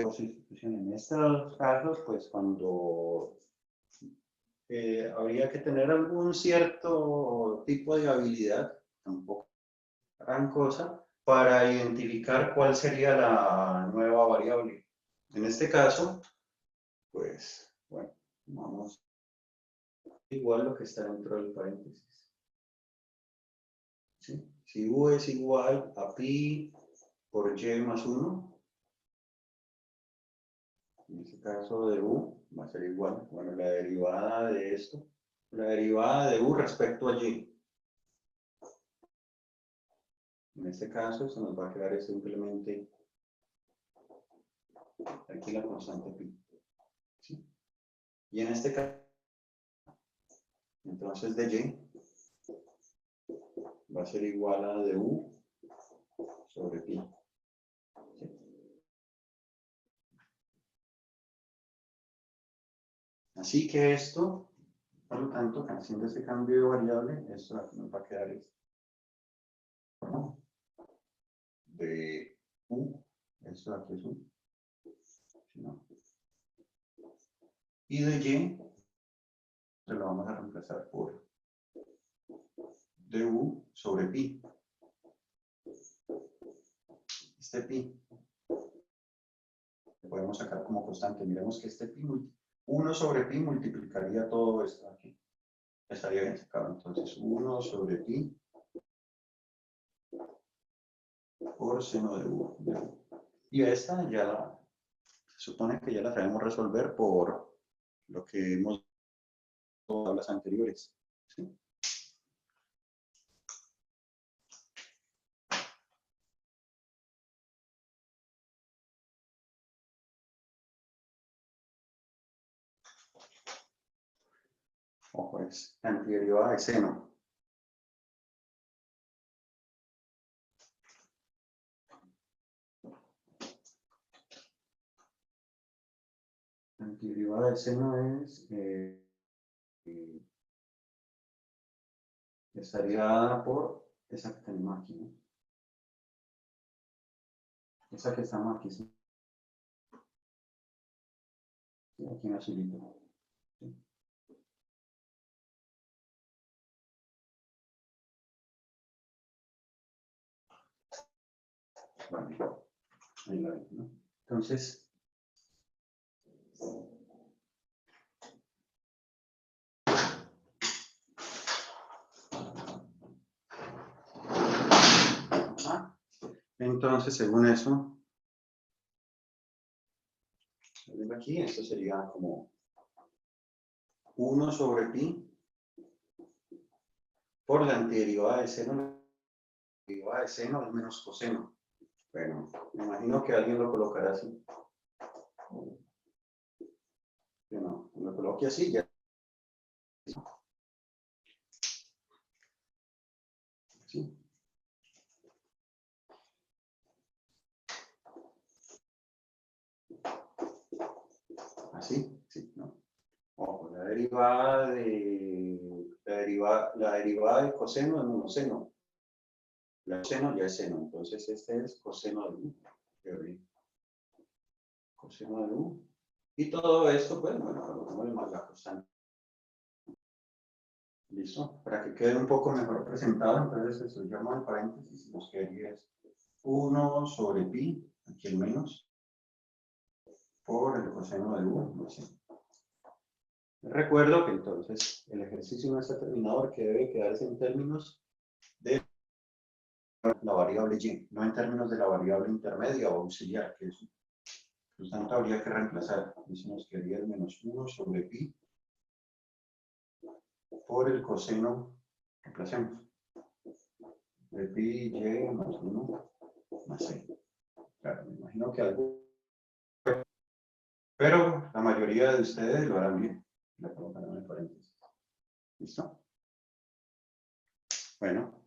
Por sustitución. En estos casos, pues cuando habría que tener algún cierto tipo de habilidad, tampoco gran cosa, para identificar cuál sería la nueva variable. En este caso, pues, bueno, vamos igual lo que está dentro del paréntesis. ¿Sí? Si u es igual a pi por y más 1, en este caso de u va a ser igual, bueno, la derivada de esto, la derivada de u respecto a y. En este caso se nos va a quedar simplemente aquí la constante pi. ¿Sí? Y en este caso, entonces de y va a ser igual a du sobre pi. ¿Sí? Así que esto, por lo tanto, haciendo este cambio de variable, esto aquí nos va a quedar esto. De u, esto aquí es u. ¿No? Y de y, se lo vamos a reemplazar por du sobre pi. Este pi lo podemos sacar como constante. Miremos que este pi, 1 sobre pi multiplicaría todo esto aquí. Estaría bien sacado. Entonces, 1 sobre pi por seno de u. Y esta ya se supone que ya la sabemos resolver por lo que hemos visto en las anteriores. ¿Sí? Ojo, es antiderivada de seno. Antiderivada de seno es, estaría dada por esa que tenemos aquí, ¿no? Esa que estamos aquí, ¿sí? Aquí en azulito. ¿Sí? Bueno, ahí la ven, ¿no? Entonces, según eso, aquí, esto sería como 1 sobre pi por la antiderivada de seno. La antiderivada de seno es menos coseno. Bueno, me imagino que alguien lo colocará así. Que no, lo coloque así ya. ¿Sí? Así, sí, ¿no? Ojo, la derivada de coseno es menos seno. La coseno ya es seno, entonces este es coseno de u. Coseno de u. Y todo esto, pues, bueno, colocamos más la constante. ¿Listo? Para que quede un poco mejor presentado, entonces esto llamo en paréntesis y nos quedaría 1 sobre pi, aquí el menos, por el coseno de u, no sé. Recuerdo que entonces el ejercicio no está terminado porque debe quedarse en términos de la variable y, no en términos de la variable intermedia o auxiliar, que es, por lo tanto, habría que reemplazar. Eso nos quedaría el menos 1 sobre pi por el coseno, reemplacemos, de pi y más 1 más 6. Claro, me imagino que algo, pero la mayoría de ustedes lo harán bien. La colocarán en paréntesis. ¿Listo? Bueno,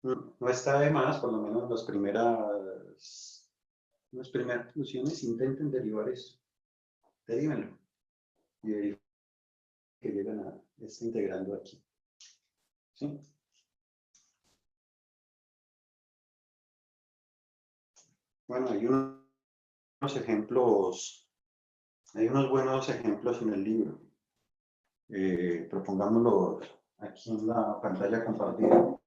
no está de más, por lo menos las primeras Las primeras conclusiones, intenten derivar esto. Derívenlo. Y verifiquen que llegan a este integrando aquí. ¿Sí? Bueno, hay unos ejemplos, hay unos buenos ejemplos en el libro. Propongámoslos aquí en la pantalla compartida.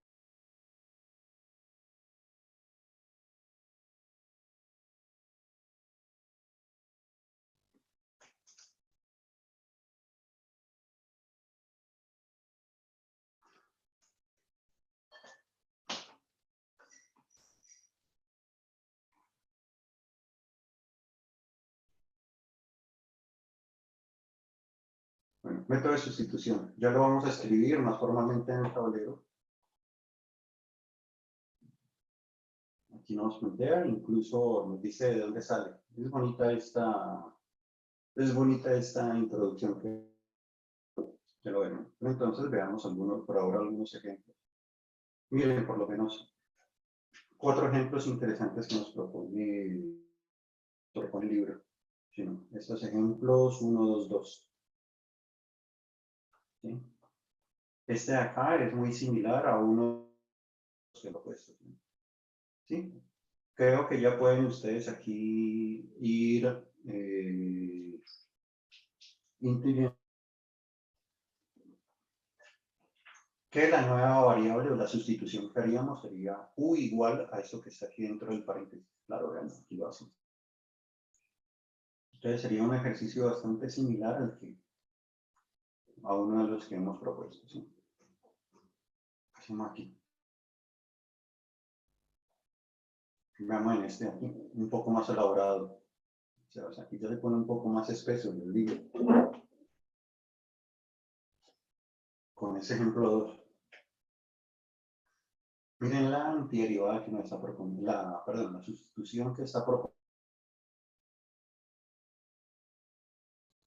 Bueno, método de sustitución. Ya lo vamos a escribir más formalmente en el tablero. Aquí nos plantea, incluso nos dice de dónde sale. Es bonita esta introducción que lo vemos. Entonces veamos algunos, por ahora algunos ejemplos. Miren, por lo menos 4 ejemplos interesantes que nos propone el libro. Sí, ¿no? Estos ejemplos 1, 2, 2. ¿Sí? Este de acá es muy similar a uno de los opuestos. ¿Sí? Creo que ya pueden ustedes aquí ir intuyendo que la nueva variable o la sustitución que haríamos sería u igual a eso que está aquí dentro del paréntesis. Claro, vean, aquí lo hacen. Entonces sería un ejercicio bastante similar al que a uno de los que hemos propuesto. ¿Sí? Hacemos aquí. Veamos en este aquí, un poco más elaborado. O sea, aquí ya se pone un poco más espeso en el libro. Con ese ejemplo 2. Miren la antiderivada que nos está proponiendo, la sustitución que está proponiendo.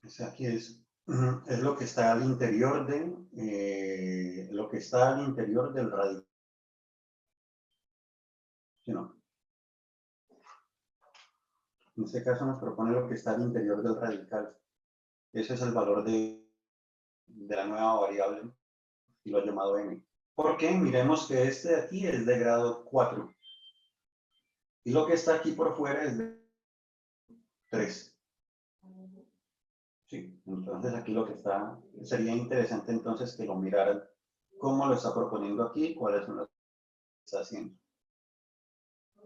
Ese aquí es lo que está al interior de lo que está al interior del radical. ¿Sí, no? En este caso nos propone lo que está al interior del radical. Ese es el valor de la nueva variable y lo ha llamado n. Porque miremos que este de aquí es de grado 4. Y lo que está aquí por fuera es de 3. Sí, entonces aquí lo que está, sería interesante entonces que lo miraran cómo lo está proponiendo aquí, cuáles son las que está haciendo.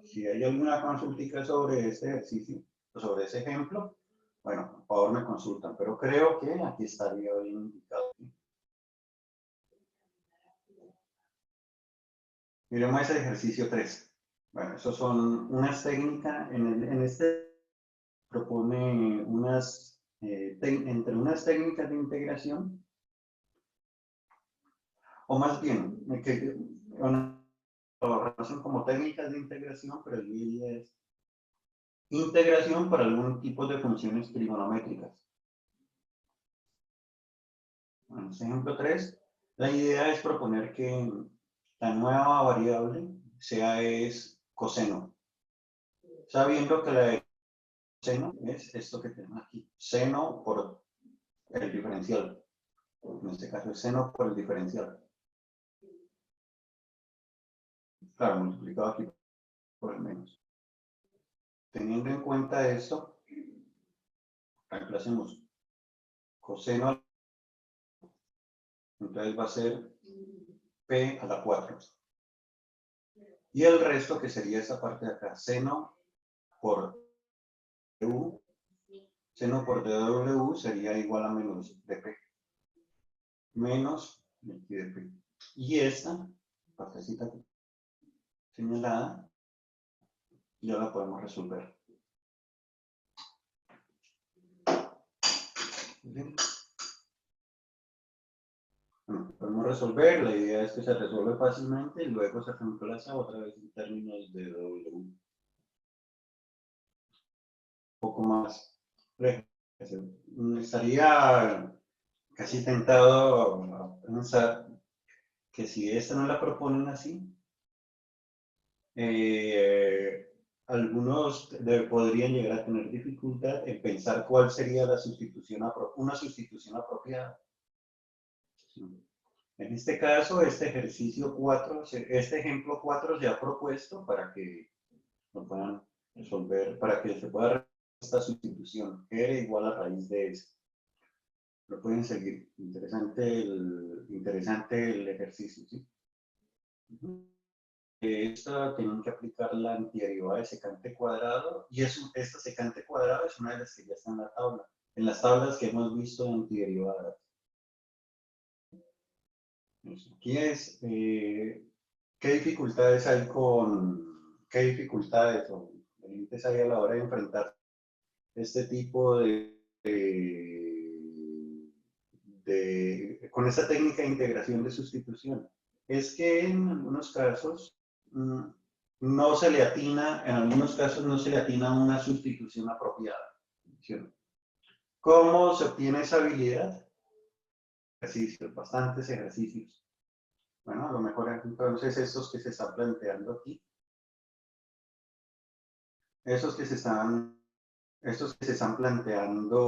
Si hay alguna consultica sobre este ejercicio, o sobre ese ejemplo, bueno, por favor me consultan, pero creo que aquí estaría bien indicado. Miremos ese ejercicio 3. Bueno, eso son unas técnicas, en este propone unas, entre unas técnicas de integración, o más bien, que lo reconocen como técnicas de integración, pero el es integración para algún tipo de funciones trigonométricas. En este ejemplo 3, la idea es proponer que la nueva variable sea es coseno, sabiendo que la de seno es esto que tenemos aquí, seno por el diferencial. En este caso es seno por el diferencial. Claro, multiplicado aquí por el menos. Teniendo en cuenta esto, reemplacemos coseno, entonces va a ser p a la 4. Y el resto, que sería esta parte de acá, seno por dw, seno por dw sería igual a menos dp, menos dp. Y esta partecita señalada, ya la podemos resolver. ¿Bien? Bueno, podemos resolver, la idea es que se resuelve fácilmente y luego se reemplaza otra vez en términos de w. Un poco más lejos. Estaría casi tentado a pensar que si esta no la proponen así, algunos podrían llegar a tener dificultad en pensar cuál sería la sustitución una sustitución apropiada. En este caso, este ejercicio 4, este ejemplo 4 se ha propuesto para que lo puedan resolver, para que se pueda resolver esta sustitución, R igual a raíz de S. Lo pueden seguir. Interesante el ejercicio, ¿sí? Esta tienen que aplicar la antiderivada de secante cuadrado, y esta secante cuadrado es una de las que ya está en la tabla, en las tablas que hemos visto de antiderivadas. Aquí es, ¿qué dificultades hay qué dificultades o límites hay a la hora de enfrentar este tipo con esta técnica de integración de sustitución? Es que en algunos casos no se le atina, en algunos casos no se le atina una sustitución apropiada. ¿Sí? ¿Cómo se obtiene esa habilidad? Ejercicios, bastantes ejercicios. Bueno, a lo mejor entonces estos que se están planteando aquí, estos que se están planteando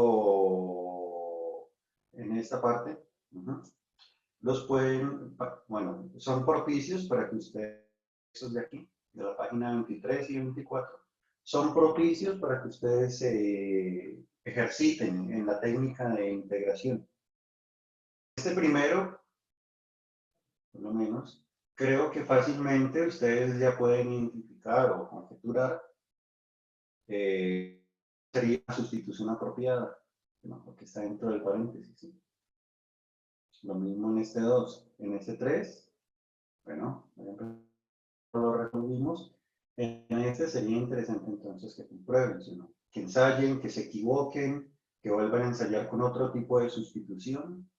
en esta parte, los pueden, bueno, son propicios para que ustedes, estos de aquí, de la página 23 y 24, son propicios para que ustedes se ejerciten en la técnica de integración. Este primero, por lo menos, creo que fácilmente ustedes ya pueden identificar o conjeturar sería una sustitución apropiada, ¿no? Porque está dentro del paréntesis. ¿Sí? Lo mismo en este 2. En este 3, bueno, lo resolvimos. En este sería interesante entonces que comprueben, ¿no? Que ensayen, que se equivoquen, que vuelvan a ensayar con otro tipo de sustitución,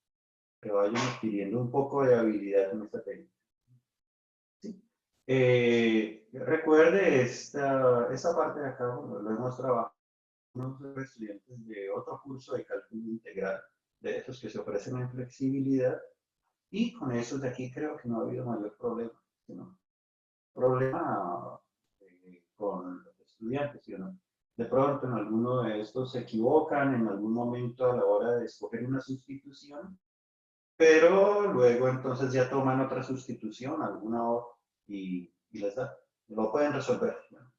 que vayan adquiriendo un poco de habilidad en esta técnica. ¿Sí? Recuerde esta parte de acá, lo hemos trabajado con unos estudiantes de otro curso de cálculo integral, de estos que se ofrecen en flexibilidad, y con esos de aquí creo que no ha habido mayor problema, ¿no? Problema con los estudiantes, ¿sí o no? De pronto en alguno de estos se equivocan en algún momento a la hora de escoger una sustitución, pero luego entonces ya toman otra sustitución, alguna otra, y les da. Lo pueden resolver, ¿no?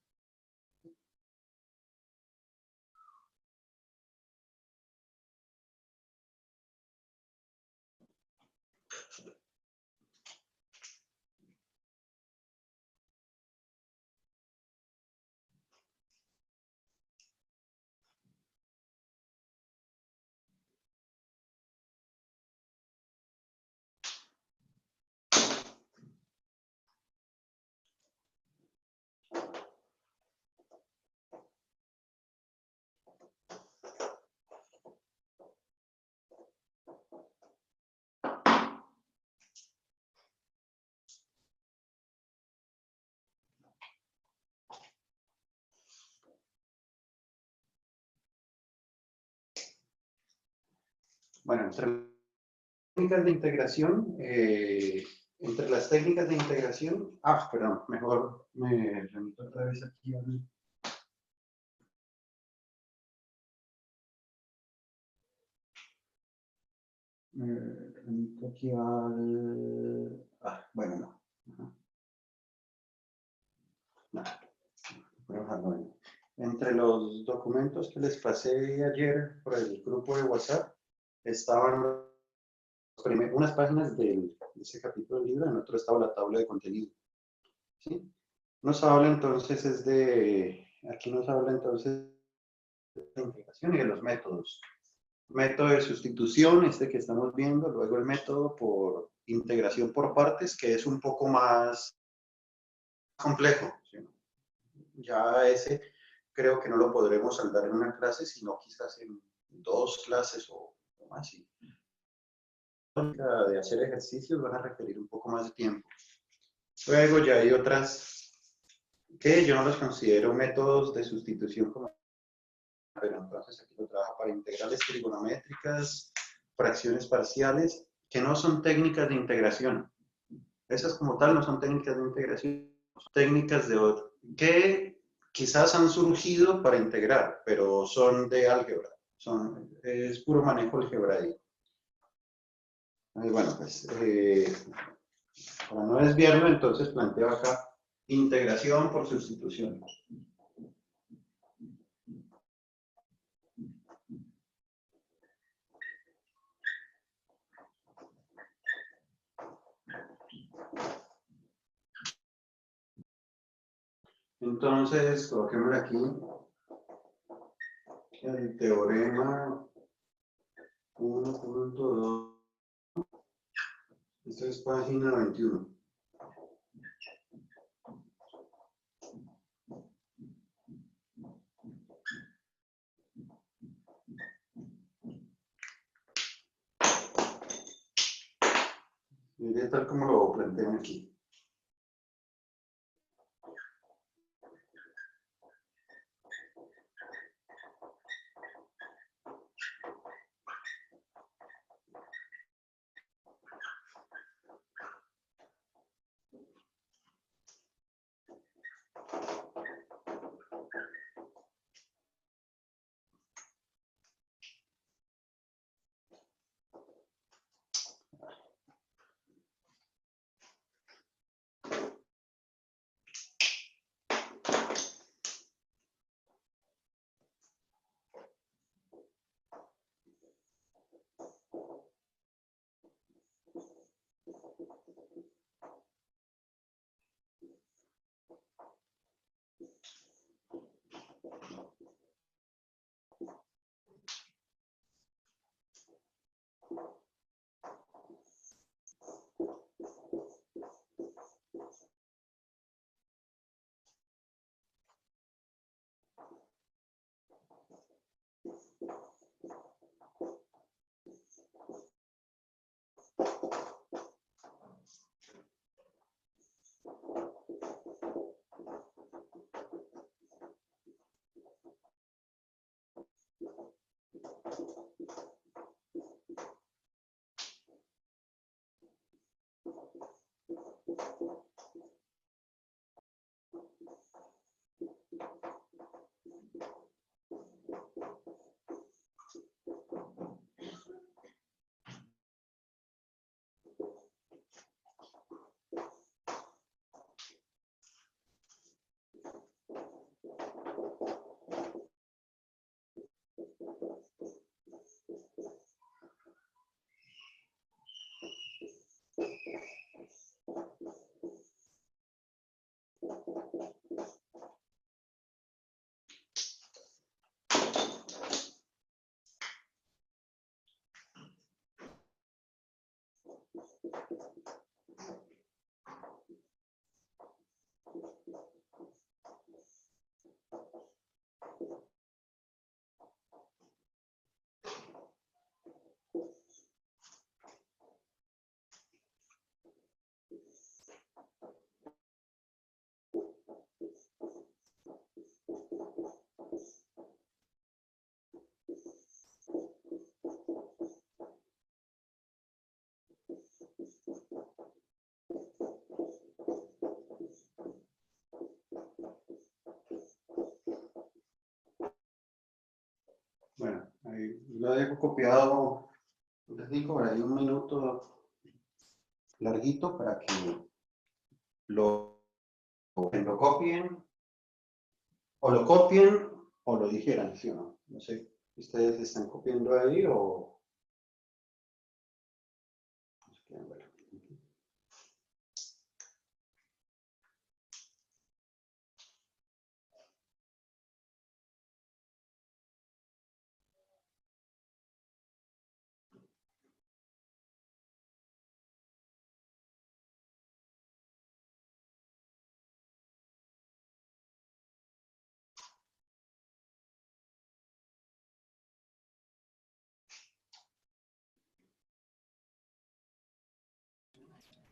Bueno, técnicas de integración, entre las técnicas de integración, perdón, mejor me remito otra vez aquí remito aquí bueno, no. No, voy a dejarlo ahí. Entre los documentos que les pasé ayer por el grupo de WhatsApp, estaban unas páginas de ese capítulo del libro, en otro estaba la tabla de contenido. ¿Sí? Nos habla entonces aquí nos habla entonces de la integración y de los métodos. Método de sustitución, este que estamos viendo, luego el método por integración por partes, que es un poco más complejo. ¿Sí? Ya ese creo que no lo podremos saldar en una clase, sino quizás en 2 clases o más. ¿Sí? De hacer ejercicios van a requerir un poco más de tiempo. Luego ya hay otras que yo no los considero métodos de sustitución, pero entonces aquí lo trabaja para integrales trigonométricas, fracciones parciales, que no son técnicas de integración. Esas como tal no son técnicas de integración, son técnicas de otro. ¿Qué quizás han surgido para integrar, pero son de álgebra, es puro manejo algebraico. Bueno, pues para no desviarlo, entonces planteo acá integración por sustitución. Entonces, coloquemos aquí el teorema 1.2. Esta es página 21. Mire tal como lo plantean aquí. Bueno, ahí lo dejo copiado, les digo, por ahí un minuto larguito para que lo copien, o lo dijeran, ¿sí o no? No sé, ¿ustedes están copiando ahí o...? Bueno.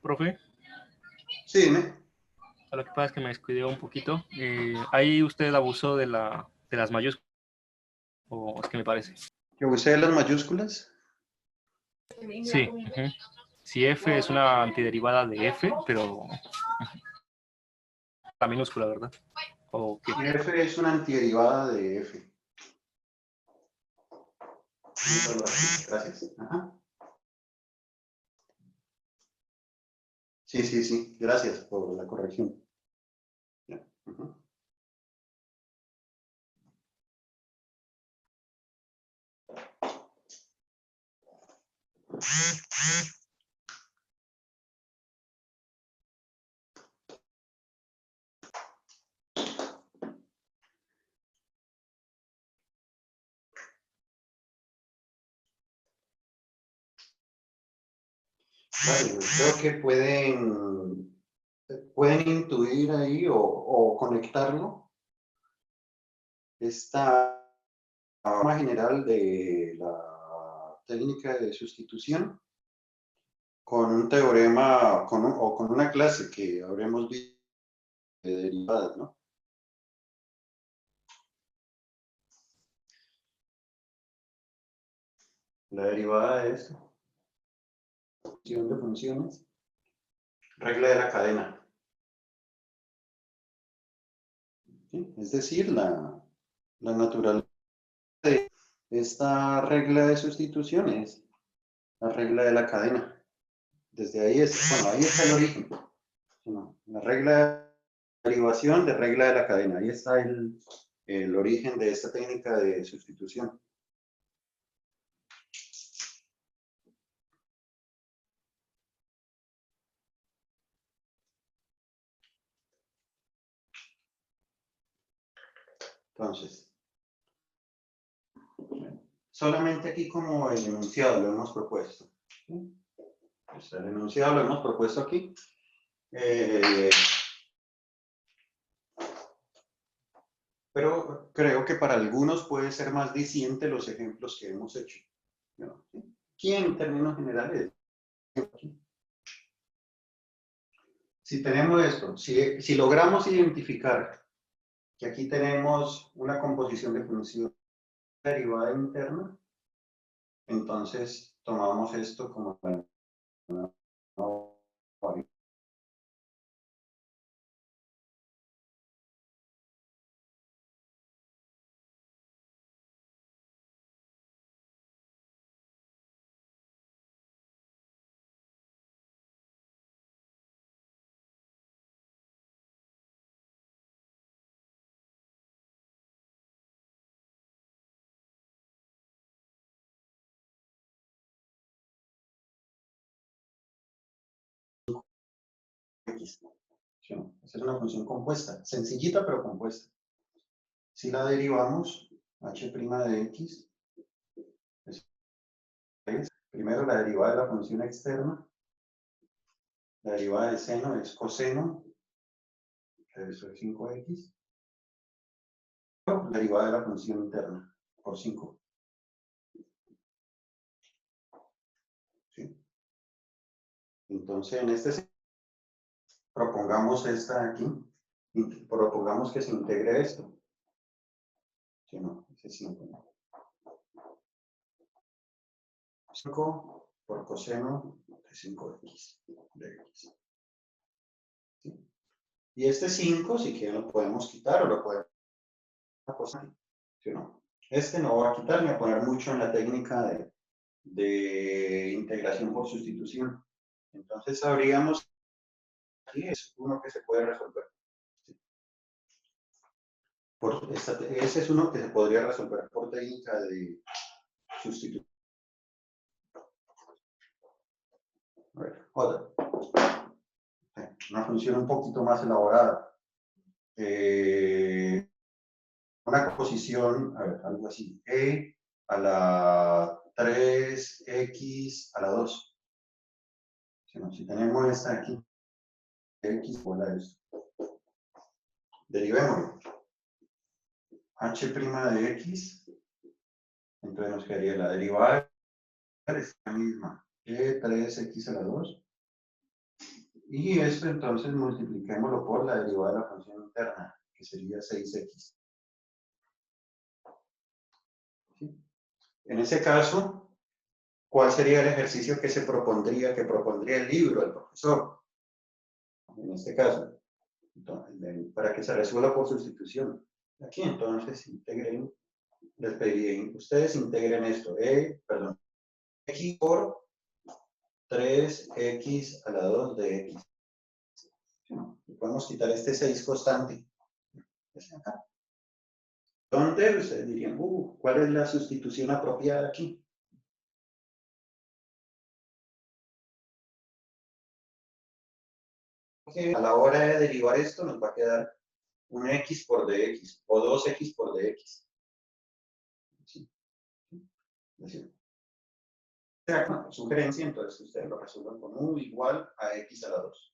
Profe, Sí, dime. lo que pasa es que me descuidé un poquito. Ahí usted abusó de las mayúsculas, o es que me parece. ¿Que usé las mayúsculas? Sí. Si F es una antiderivada de F, pero la minúscula, ¿verdad? ¿O qué? F es una antiderivada de F. Gracias. Ajá. Sí, sí, sí. Gracias por la corrección. Ya. Ujú. Vale, creo que pueden intuir ahí o conectarlo. Esta forma general de la técnica de sustitución con un teorema o con una clase que habremos visto de derivadas, ¿no? La derivada es función de funciones, regla de la cadena. ¿Sí? Es decir, la naturaleza de esta regla de sustitución es la regla de la cadena. Desde ahí bueno, ahí está el origen. No, la regla de derivación de regla de la cadena. Ahí está el origen de esta técnica de sustitución. Entonces, solamente aquí como el enunciado lo hemos propuesto. ¿Sí? Pues el enunciado lo hemos propuesto aquí. Pero creo que para algunos puede ser más diciente los ejemplos que hemos hecho. ¿No? Aquí en términos generales. Si tenemos esto, si logramos identificar que aquí tenemos una composición de función derivada interna, entonces tomamos esto como una variable. X. ¿Sí? Esa es una función compuesta, sencillita pero compuesta. Si la derivamos, h' de x es primero la derivada de la función externa, la derivada de seno es coseno, eso es 5x, la derivada de la función interna, por 5. ¿Sí? Entonces, en este propongamos esta aquí, y propongamos que se integre esto. ¿Sí, no? Ese 5, ¿no? 5 por coseno de 5x de x. ¿Sí? Y este 5, si quieren, lo podemos quitar o lo podemos poner. ¿Sí, no? Este no va a quitar ni a poner mucho en la técnica de integración por sustitución. Entonces, sabríamos aquí es uno que se puede resolver. ¿Sí? Ese es uno que se podría resolver por técnica de sustitución. A ver, otra. Una función un poquito más elaborada. Una composición, a ver, algo así. E a la 3x a la 2. Si tenemos esta aquí, x igual a esto. Derivémoslo. H' de x, entonces nos quedaría la derivada es la misma, e3x a la 2. Y esto entonces multipliquémoslo por la derivada de la función interna, que sería 6x. ¿Sí? En ese caso, ¿cuál sería el ejercicio que propondría el libro, el profesor? En este caso, Entonces, para que se resuelva por sustitución. Aquí entonces integren, les pediría, ustedes integren esto, perdón, x por 3x a la 2 de x. Y podemos quitar este 6 constante. Acá. ¿Dónde? Ustedes dirían, ¿cuál es la sustitución apropiada aquí? Que a la hora de derivar esto nos va a quedar un x por dx o 2x por dx. ¿Sí? ¿Sí? Una sugerencia, entonces ustedes lo resuelven con u igual a x a la 2.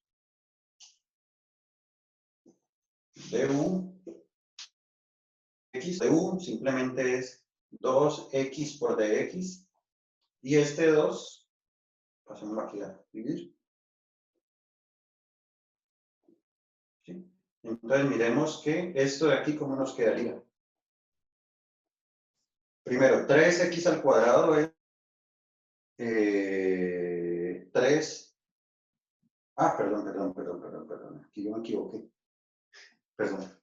du, x de u simplemente es 2x por dx y este 2, pasémoslo aquí a dividir. ¿Sí? Entonces miremos que esto de aquí, ¿cómo nos quedaría? Primero, 3x al cuadrado es 3. Perdón. Aquí yo me equivoqué. Perdón.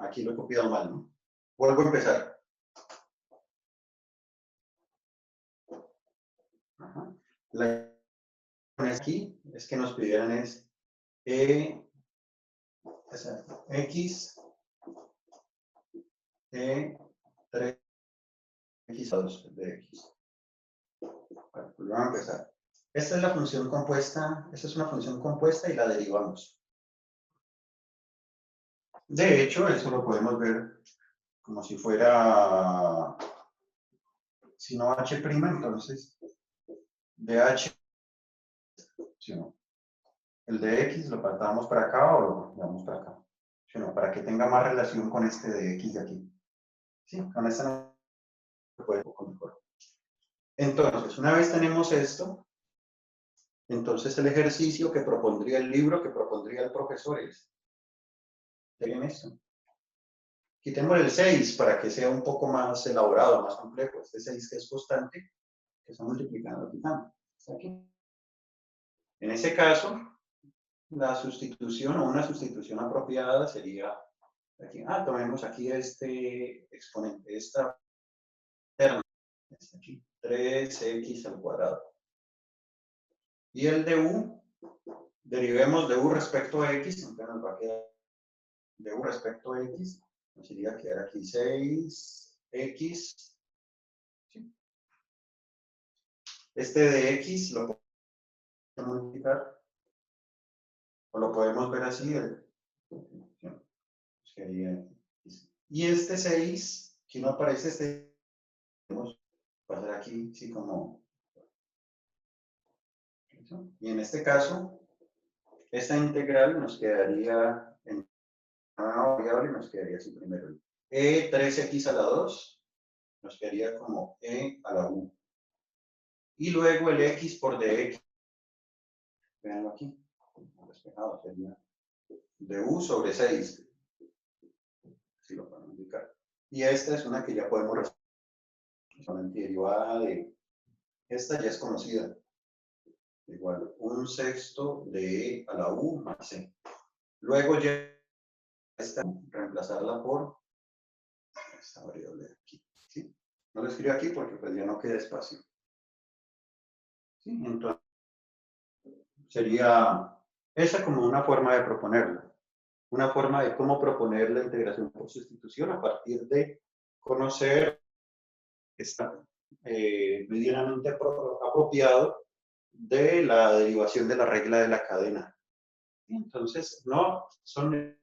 Aquí lo he copiado mal, ¿no? Vuelvo a empezar. Ajá. La aquí es que nos pidieran es x 3x a 2 de x. Bueno, pues vamos a empezar. Esta es la función compuesta, esta es una función compuesta y la derivamos. De hecho, eso lo podemos ver como si fuera, si no h', entonces de h, si no, el de x lo pasamos para acá o lo llevamos para acá, si no, para que tenga más relación con este de x de aquí. Sí, con esta no se puede un poco mejor. Entonces, una vez tenemos esto, entonces el ejercicio que propondría el libro, que propondría el profesor es, ¿tienen esto? Quitemos el 6 para que sea un poco más elaborado, más complejo. Este 6 que es constante, que está multiplicando, quitando. Está aquí. En ese caso, la sustitución o una sustitución apropiada sería, aquí, tomemos aquí este exponente, esta terna, está aquí, 3x al cuadrado. Y el de u, derivemos de u respecto a x, entonces nos va a quedar de u respecto a x, nos iría a quedar aquí 6x. ¿Sí? Este de x lo podemos multiplicar, o lo podemos ver así, y este 6, que no aparece este, podemos pasar aquí, sí, como, y en este caso, esta integral nos quedaría en una variable, nos quedaría así primero, 3x a la 2, nos quedaría como e a la 1. Y luego el x por dx, veanlo aquí, despejado, sería du sobre 6, si lo podemos indicar. Y esta es una que ya podemos resolver, una derivada de, esta ya es conocida, igual 1/6 de e a la u más c. Luego ya esta, reemplazarla por esta variable de aquí. ¿Sí? No lo escribo aquí porque pues ya no queda espacio. ¿Sí? Entonces, sería esa como una forma de proponerla. Una forma de cómo proponer la integración por sustitución a partir de conocer que está medianamente apropiado de la derivación de la regla de la cadena. Entonces, no son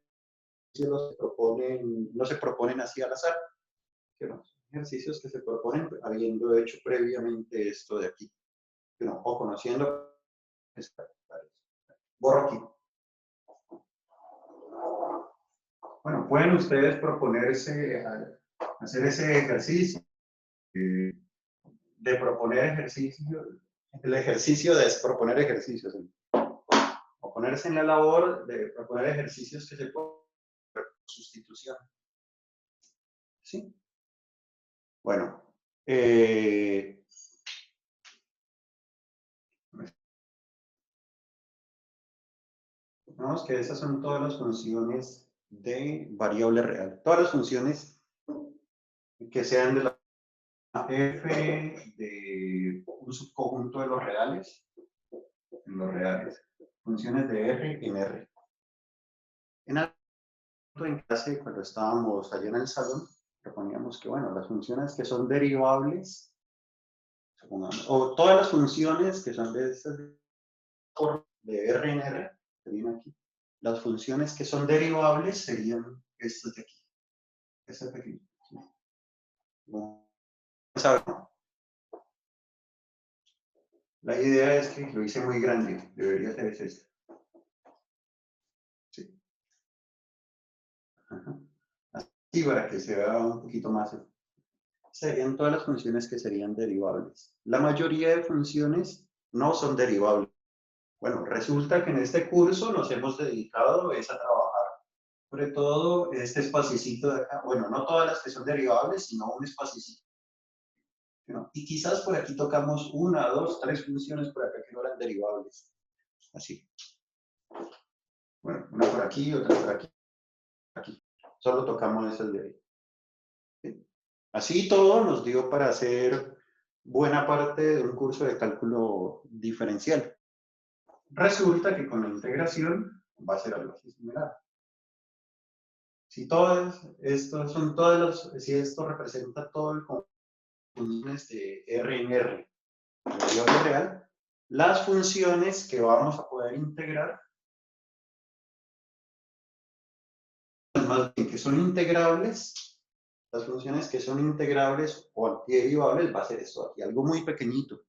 no se proponen así al azar, sino ejercicios que se proponen habiendo hecho previamente esto de aquí, o conociendo. Borro aquí. Bueno, pueden ustedes proponerse, hacer ese ejercicio de proponer ejercicios, el ejercicio de proponer ejercicios, o ponerse en la labor de proponer ejercicios que se pueden por sustitución. ¿Sí? Bueno, Vemos que esas son todas las funciones de variable real. Todas las funciones que sean de la f de un subconjunto de los reales, en los reales. Funciones de R en R. En clase, cuando estábamos allá en el salón, proponíamos que, bueno, las funciones que son derivables, supongamos, o todas las funciones que son de estas de R en R, serían aquí. Las funciones que son derivables serían estas de aquí. Estas de aquí. Bueno, ¿saben? La idea es que lo hice muy grande, debería ser esta. Sí. Ajá. Así para que se vea un poquito más. Serían todas las funciones que serían derivables. La mayoría de funciones no son derivables. Bueno, resulta que en este curso nos hemos dedicado es a trabajar, sobre todo este espaciecito de acá. Bueno, no todas las que son derivables, sino un espaciecito. ¿No? Y quizás por aquí tocamos una, dos, tres funciones por acá que no eran derivables. Así. Bueno, una por aquí, otra por aquí. Aquí. Solo tocamos esas de ahí. ¿Sí? Así todo nos dio para hacer buena parte de un curso de cálculo diferencial. Resulta que con la integración va a ser algo así similar. Si todas estos son todas si esto representa todo el conjunto de R en R, variable real, las funciones que vamos a poder integrar, más bien que son integrables, las funciones que son integrables o antiderivables va a ser esto aquí, algo muy pequeñito.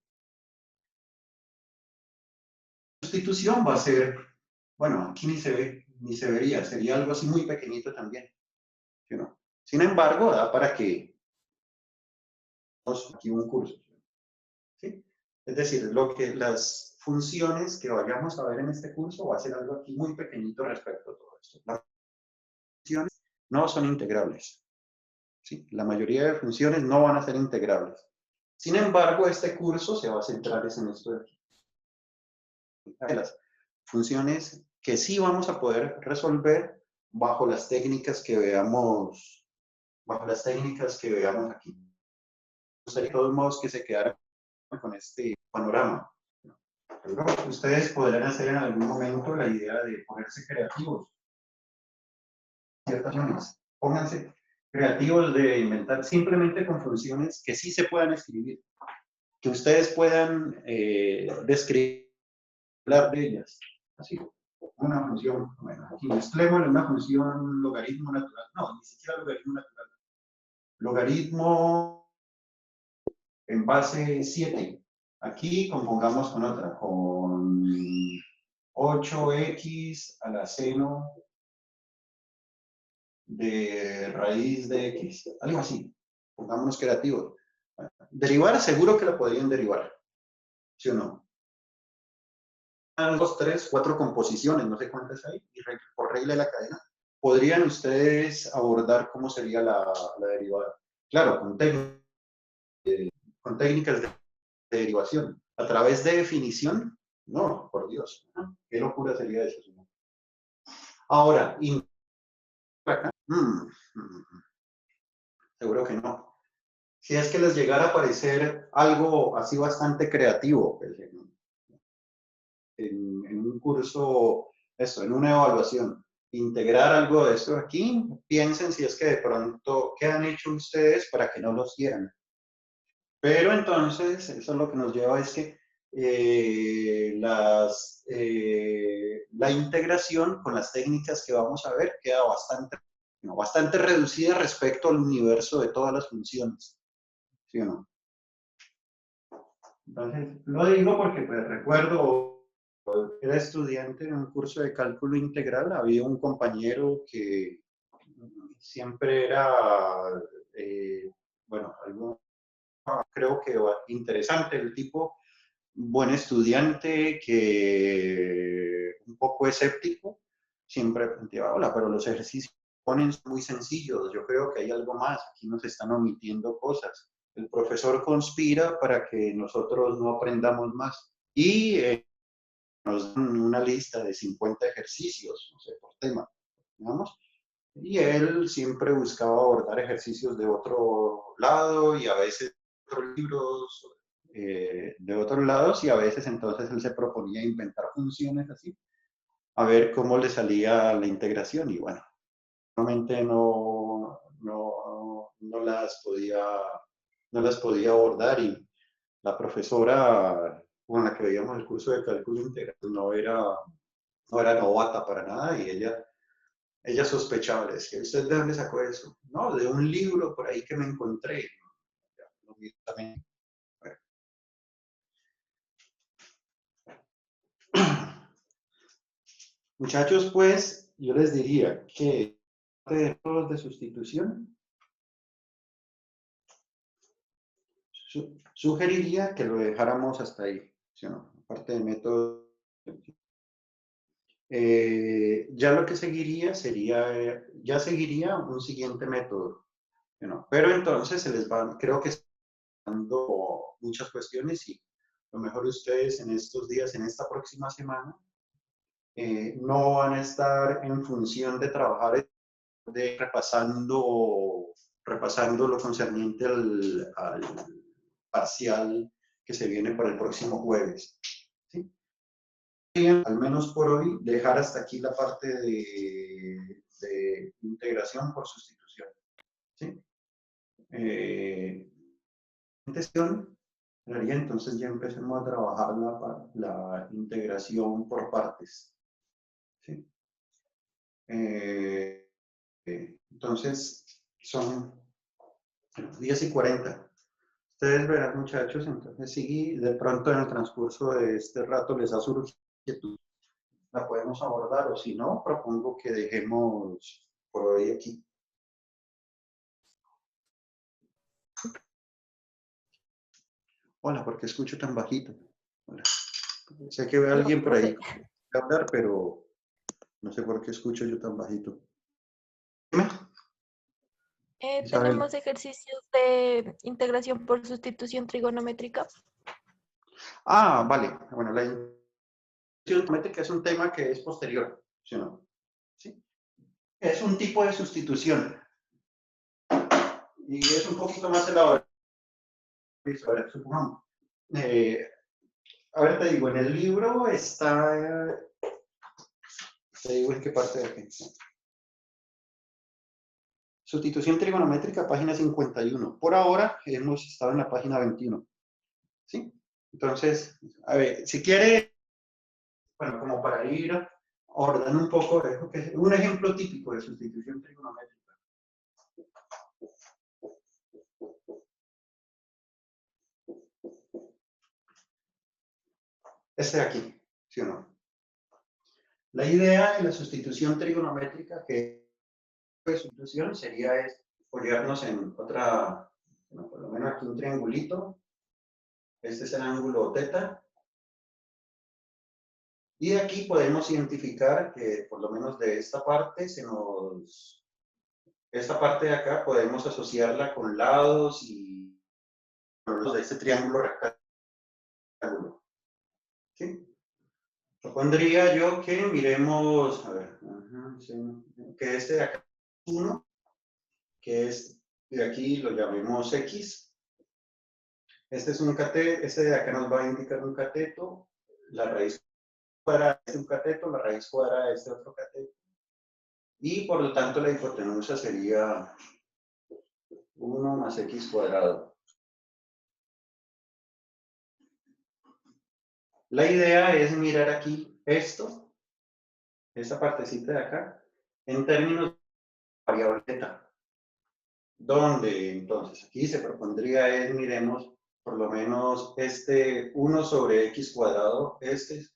La sustitución va a ser, bueno, aquí ni se ve, ni se vería, sería algo así muy pequeñito también. ¿Sí, no? Sin embargo, da para que aquí un curso. ¿Sí? Es decir, las funciones que vayamos a ver en este curso va a ser algo aquí muy pequeñito respecto a todo esto. Las funciones no son integrables. ¿Sí? La mayoría de funciones no van a ser integrables. Sin embargo, este curso se va a centrar en esto de aquí. Las funciones que sí vamos a poder resolver bajo las técnicas que veamos, aquí. Me gustaría de todos modos que se quedaran con este panorama. Pero ustedes podrán hacer en algún momento la idea de ponerse creativos. Ciertas funciones. Pónganse creativos de inventar simplemente con funciones que sí se puedan escribir, que ustedes puedan describir de ellas. Así, una función, bueno, aquí mezclémosle una función logaritmo natural. No, ni siquiera logaritmo natural. Logaritmo en base 7. Aquí compongamos con otra, con 8x a la seno de raíz de x, algo así. Pongámonos creativos. Derivar, seguro que la podrían derivar, ¿sí o no? 2, 3, 4 composiciones, no sé cuántas hay, y por regla de la cadena, podrían ustedes abordar cómo sería la derivada. Claro, con técnicas de derivación. A través de definición, no, por Dios, qué locura sería eso. Ahora, seguro que no. Si es que les llegara a parecer algo así bastante creativo, pues, en un curso, esto, en una evaluación, integrar algo de esto aquí, piensen si es que de pronto, ¿qué han hecho ustedes para que no los quieran? Pero entonces, eso es lo que nos lleva es que la integración con las técnicas que vamos a ver queda bastante reducida respecto al universo de todas las funciones. ¿Sí o no? Entonces, lo digo porque pues, recuerdo, era estudiante en un curso de cálculo integral, había un compañero que siempre era, bueno, algo creo que interesante, el tipo, buen estudiante, que un poco escéptico, siempre planteaba, hola, pero los ejercicios ponen muy sencillos, yo creo que hay algo más, aquí nos están omitiendo cosas. El profesor conspira para que nosotros no aprendamos más. Y nos dan una lista de 50 ejercicios, no sé, por tema, digamos, y él siempre buscaba abordar ejercicios de otro lado y a veces otros libros de otros lados y a veces entonces él se proponía inventar funciones así, a ver cómo le salía la integración y bueno, realmente no las podía abordar y la profesora con la que veíamos el curso de cálculo integral no era novata para nada y ella sospechaba, le decía, ¿usted de dónde sacó eso? No, de un libro por ahí que me encontré. Lo mismo también. Bueno. Muchachos, pues, yo les diría que de métodos de sustitución, sugeriría que lo dejáramos hasta ahí, ¿sí o no? Aparte de métodos. Ya lo que seguiría sería, ya seguiría un siguiente método, ¿sí o no? Pero entonces se les van, creo que están dando muchas cuestiones y lo mejor ustedes en estos días, en esta próxima semana, no van a estar en función de trabajar repasando lo concerniente al parcial que se viene para el próximo jueves. ¿Sí? Al menos por hoy, dejar hasta aquí la parte de integración por sustitución. ¿Sí? Entonces ya empecemos a trabajar la integración por partes. ¿Sí? Entonces, son 10:40. Ustedes verán, muchachos, entonces si de pronto en el transcurso de este rato les ha surgido inquietud, la podemos abordar o si no, propongo que dejemos por hoy aquí. Hola, ¿por qué escucho tan bajito? Hola. Sé que veo a alguien por ahí hablar, pero no sé por qué escucho yo tan bajito. Dime. Isabel. Tenemos ejercicios de integración por sustitución trigonométrica. Ah, vale. Bueno, la integración trigonométrica es un tema que es posterior, ¿sí o no? ¿Sí? Es un tipo de sustitución y es un poquito más elaborado. Supongamos. A ver, te digo, en el libro está, te digo en qué parte de aquí. Sustitución trigonométrica, página 51. Por ahora hemos estado en la página 21. ¿Sí? Entonces, a ver, si quiere, bueno, como para ir ordenando un poco, un ejemplo típico de sustitución trigonométrica. Este de aquí, ¿sí o no? La idea de la sustitución trigonométrica que sustitución sería apoyarnos en otra, bueno, por lo menos aquí un triangulito. Este es el ángulo θ. Y de aquí podemos identificar que por lo menos de esta parte esta parte de acá podemos asociarla con lados y los de este triángulo rectángulo. ¿Sí? Propondría yo que miremos, a ver, que este de acá es 1, que es de aquí lo llamemos X. Este es un cateto, este de acá nos va a indicar un cateto, la raíz cuadrada de un cateto, la raíz cuadrada de este otro cateto. Y por lo tanto la hipotenusa sería 1 más X cuadrado. La idea es mirar aquí esto, esta partecita de acá, en términos de variable θ. Donde entonces aquí se propondría es, miremos, por lo menos este 1 sobre X cuadrado, este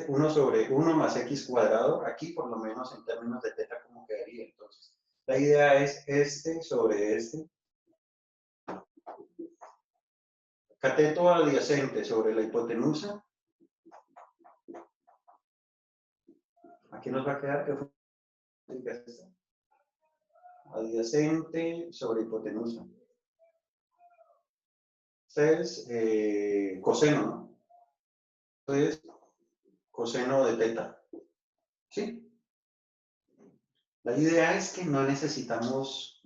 1 sobre 1 más X cuadrado, aquí por lo menos en términos de θ, ¿cómo quedaría? Entonces, la idea es este sobre este. Cateto adyacente sobre la hipotenusa. Aquí nos va a quedar que adyacente sobre hipotenusa. Este es coseno, ¿no? es coseno de teta. ¿Sí? La idea es que no necesitamos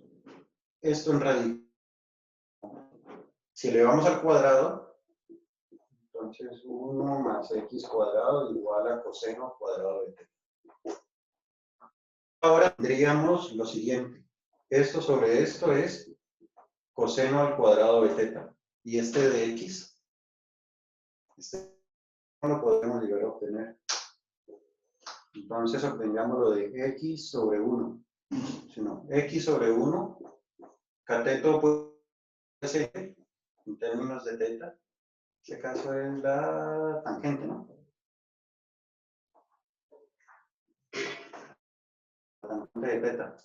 esto en radical. Si le vamos al cuadrado, entonces 1 más x cuadrado igual a coseno cuadrado de teta. Ahora tendríamos lo siguiente. Esto sobre esto es coseno al cuadrado de teta. Y este de x, este no lo podemos llegar a obtener. Entonces obtengamos lo de x sobre 1. Sino x sobre 1, cateto puede ser, en términos de teta, en este caso es la tangente, ¿no? La tangente de teta.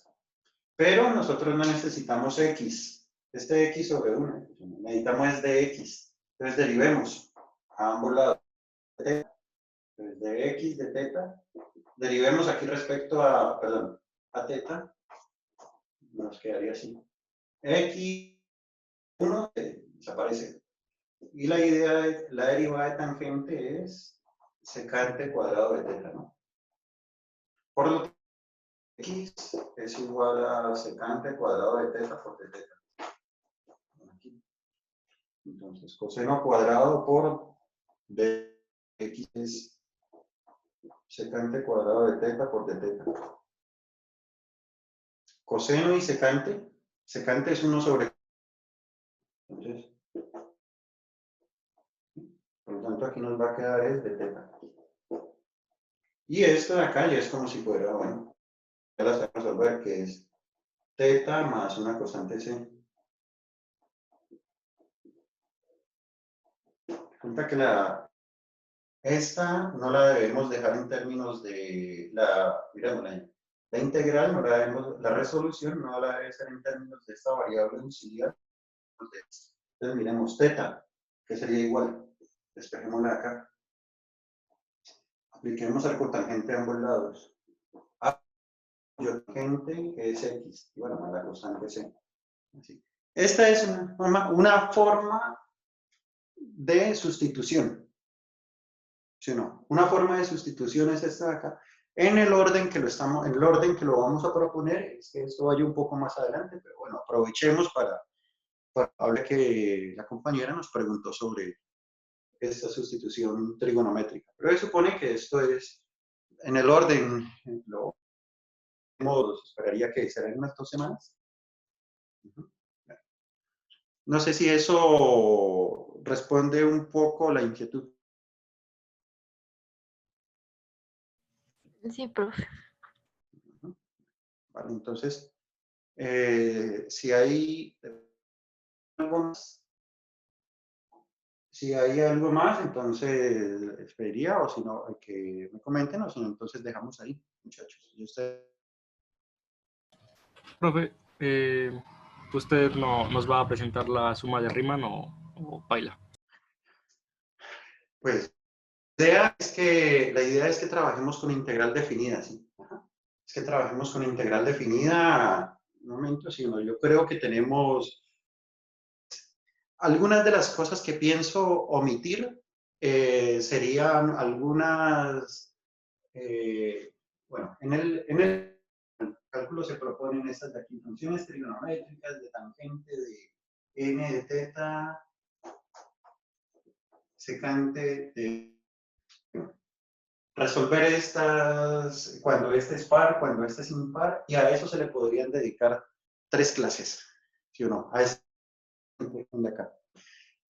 Pero nosotros no necesitamos x. Este x sobre 1, necesitamos es de x. Entonces derivemos a ambos lados. Entonces de x de teta, derivemos aquí respecto a, perdón, a teta, nos quedaría así. X1 desaparece. Y la idea, la derivada de tangente es secante cuadrado de teta, ¿no? Por lo tanto, x es igual a secante cuadrado de teta por de teta. Aquí. Entonces, coseno cuadrado por de x es secante cuadrado de teta por de teta. Coseno y secante. Secante es 1 sobre. Entonces, por lo tanto, aquí nos va a quedar es de teta. Y esto de acá ya es como si fuera, bueno, ya la sabemos resolver, que es teta más una constante c. Cuenta que esta no la debemos dejar en términos de digamos, la integral, no la debemos, la resolución no la debe ser en términos de esta variable auxiliar. Entonces miremos teta, que sería igual, despejémosla acá. Apliquemos al cotangente a ambos lados. A tangente que es x, y bueno, más la constante c. Así. Esta es una forma de sustitución. ¿Sí o no? Una forma de sustitución es esta de acá. En el orden que lo vamos a proponer, es que esto vaya un poco más adelante, pero bueno, aprovechemos para hablar que la compañera nos preguntó sobre esta sustitución trigonométrica. Pero se supone que esto es en el orden, esperaría que será en unas 2 semanas. No sé si eso responde un poco a la inquietud. Sí, profe. Vale, entonces, si hay algo más, entonces esperaría, o si no, que me comenten, o si no, entonces dejamos ahí, muchachos. Y usted... Profe, ¿usted nos va a presentar la suma de Riemann o paila? Pues, la idea es que trabajemos con integral definida, ¿sí? Es que trabajemos con integral definida, un momento, sino yo creo que tenemos algunas de las cosas que pienso omitir, serían algunas, bueno, en el cálculo se proponen estas de aquí, funciones trigonométricas de tangente de n de teta, secante de... Resolver estas cuando este es par, cuando este es impar, y a eso se le podrían dedicar 3 clases, ¿sí o no? A esta de acá.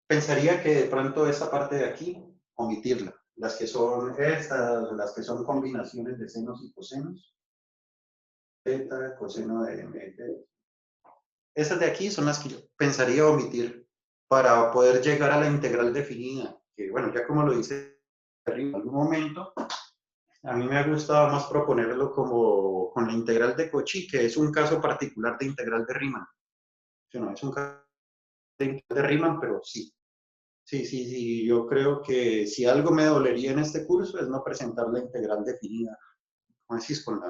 Pensaría que de pronto esta parte de aquí, omitirla. Las que son estas, las que son combinaciones de senos y cosenos. Teta, coseno de m. Estas de aquí son las que yo pensaría omitir para poder llegar a la integral definida. Que bueno, ya como lo dice en algún momento, a mí me ha gustado más proponerlo como con la integral de Cauchy, que es un caso particular de integral de Riemann. No es un caso de integral de Riemann, pero sí. Sí, yo creo que si algo me dolería en este curso es no presentar la integral definida, como decís, como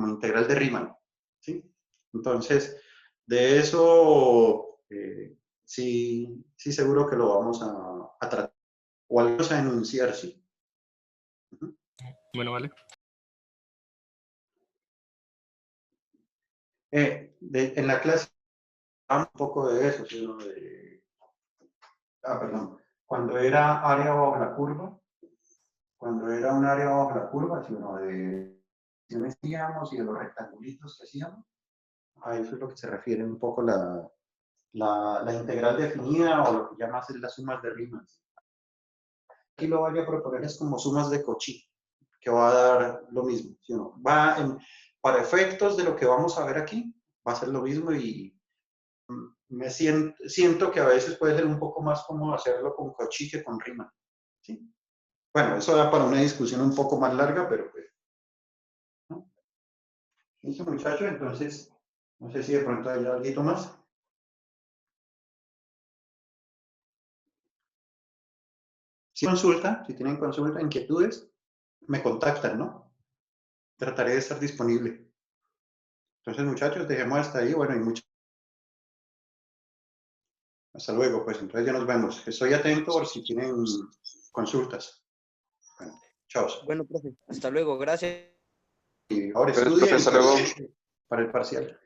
integral de Riemann, ¿sí? Entonces, de eso sí seguro que lo vamos a tratar. o al menos a enunciar, ¿sí? Bueno, vale. En la clase hablamos un poco de eso, ¿sí? ¿No? Perdón. Cuando era área bajo la curva, cuando era un área bajo la curva, ¿sí? ¿No? De hacíamos y de los rectangulitos que hacíamos, a eso es lo que se refiere un poco la integral definida o lo que llamas las sumas de Riemann. Aquí lo voy a proponer es como sumas de Cauchy, que va a dar lo mismo. ¿Sí? ¿No? Para efectos de lo que vamos a ver aquí, va a ser lo mismo y me siento que a veces puede ser un poco más cómodo hacerlo con Cauchy que con Riemann. ¿Sí? Bueno, eso da para una discusión un poco más larga, pero pues, ¿no? ¿Listo, muchachos? Entonces, no sé si de pronto hay algo más. Si tienen consulta, inquietudes, me contactan, ¿no? Trataré de estar disponible. Entonces, muchachos, dejemos hasta ahí. Bueno, y hasta luego, pues entonces ya nos vemos. Estoy atento por si tienen consultas. Bueno, chao. Bueno, profe, hasta luego, gracias. Y ahora Gracias, estudien profe, hasta luego. para el parcial.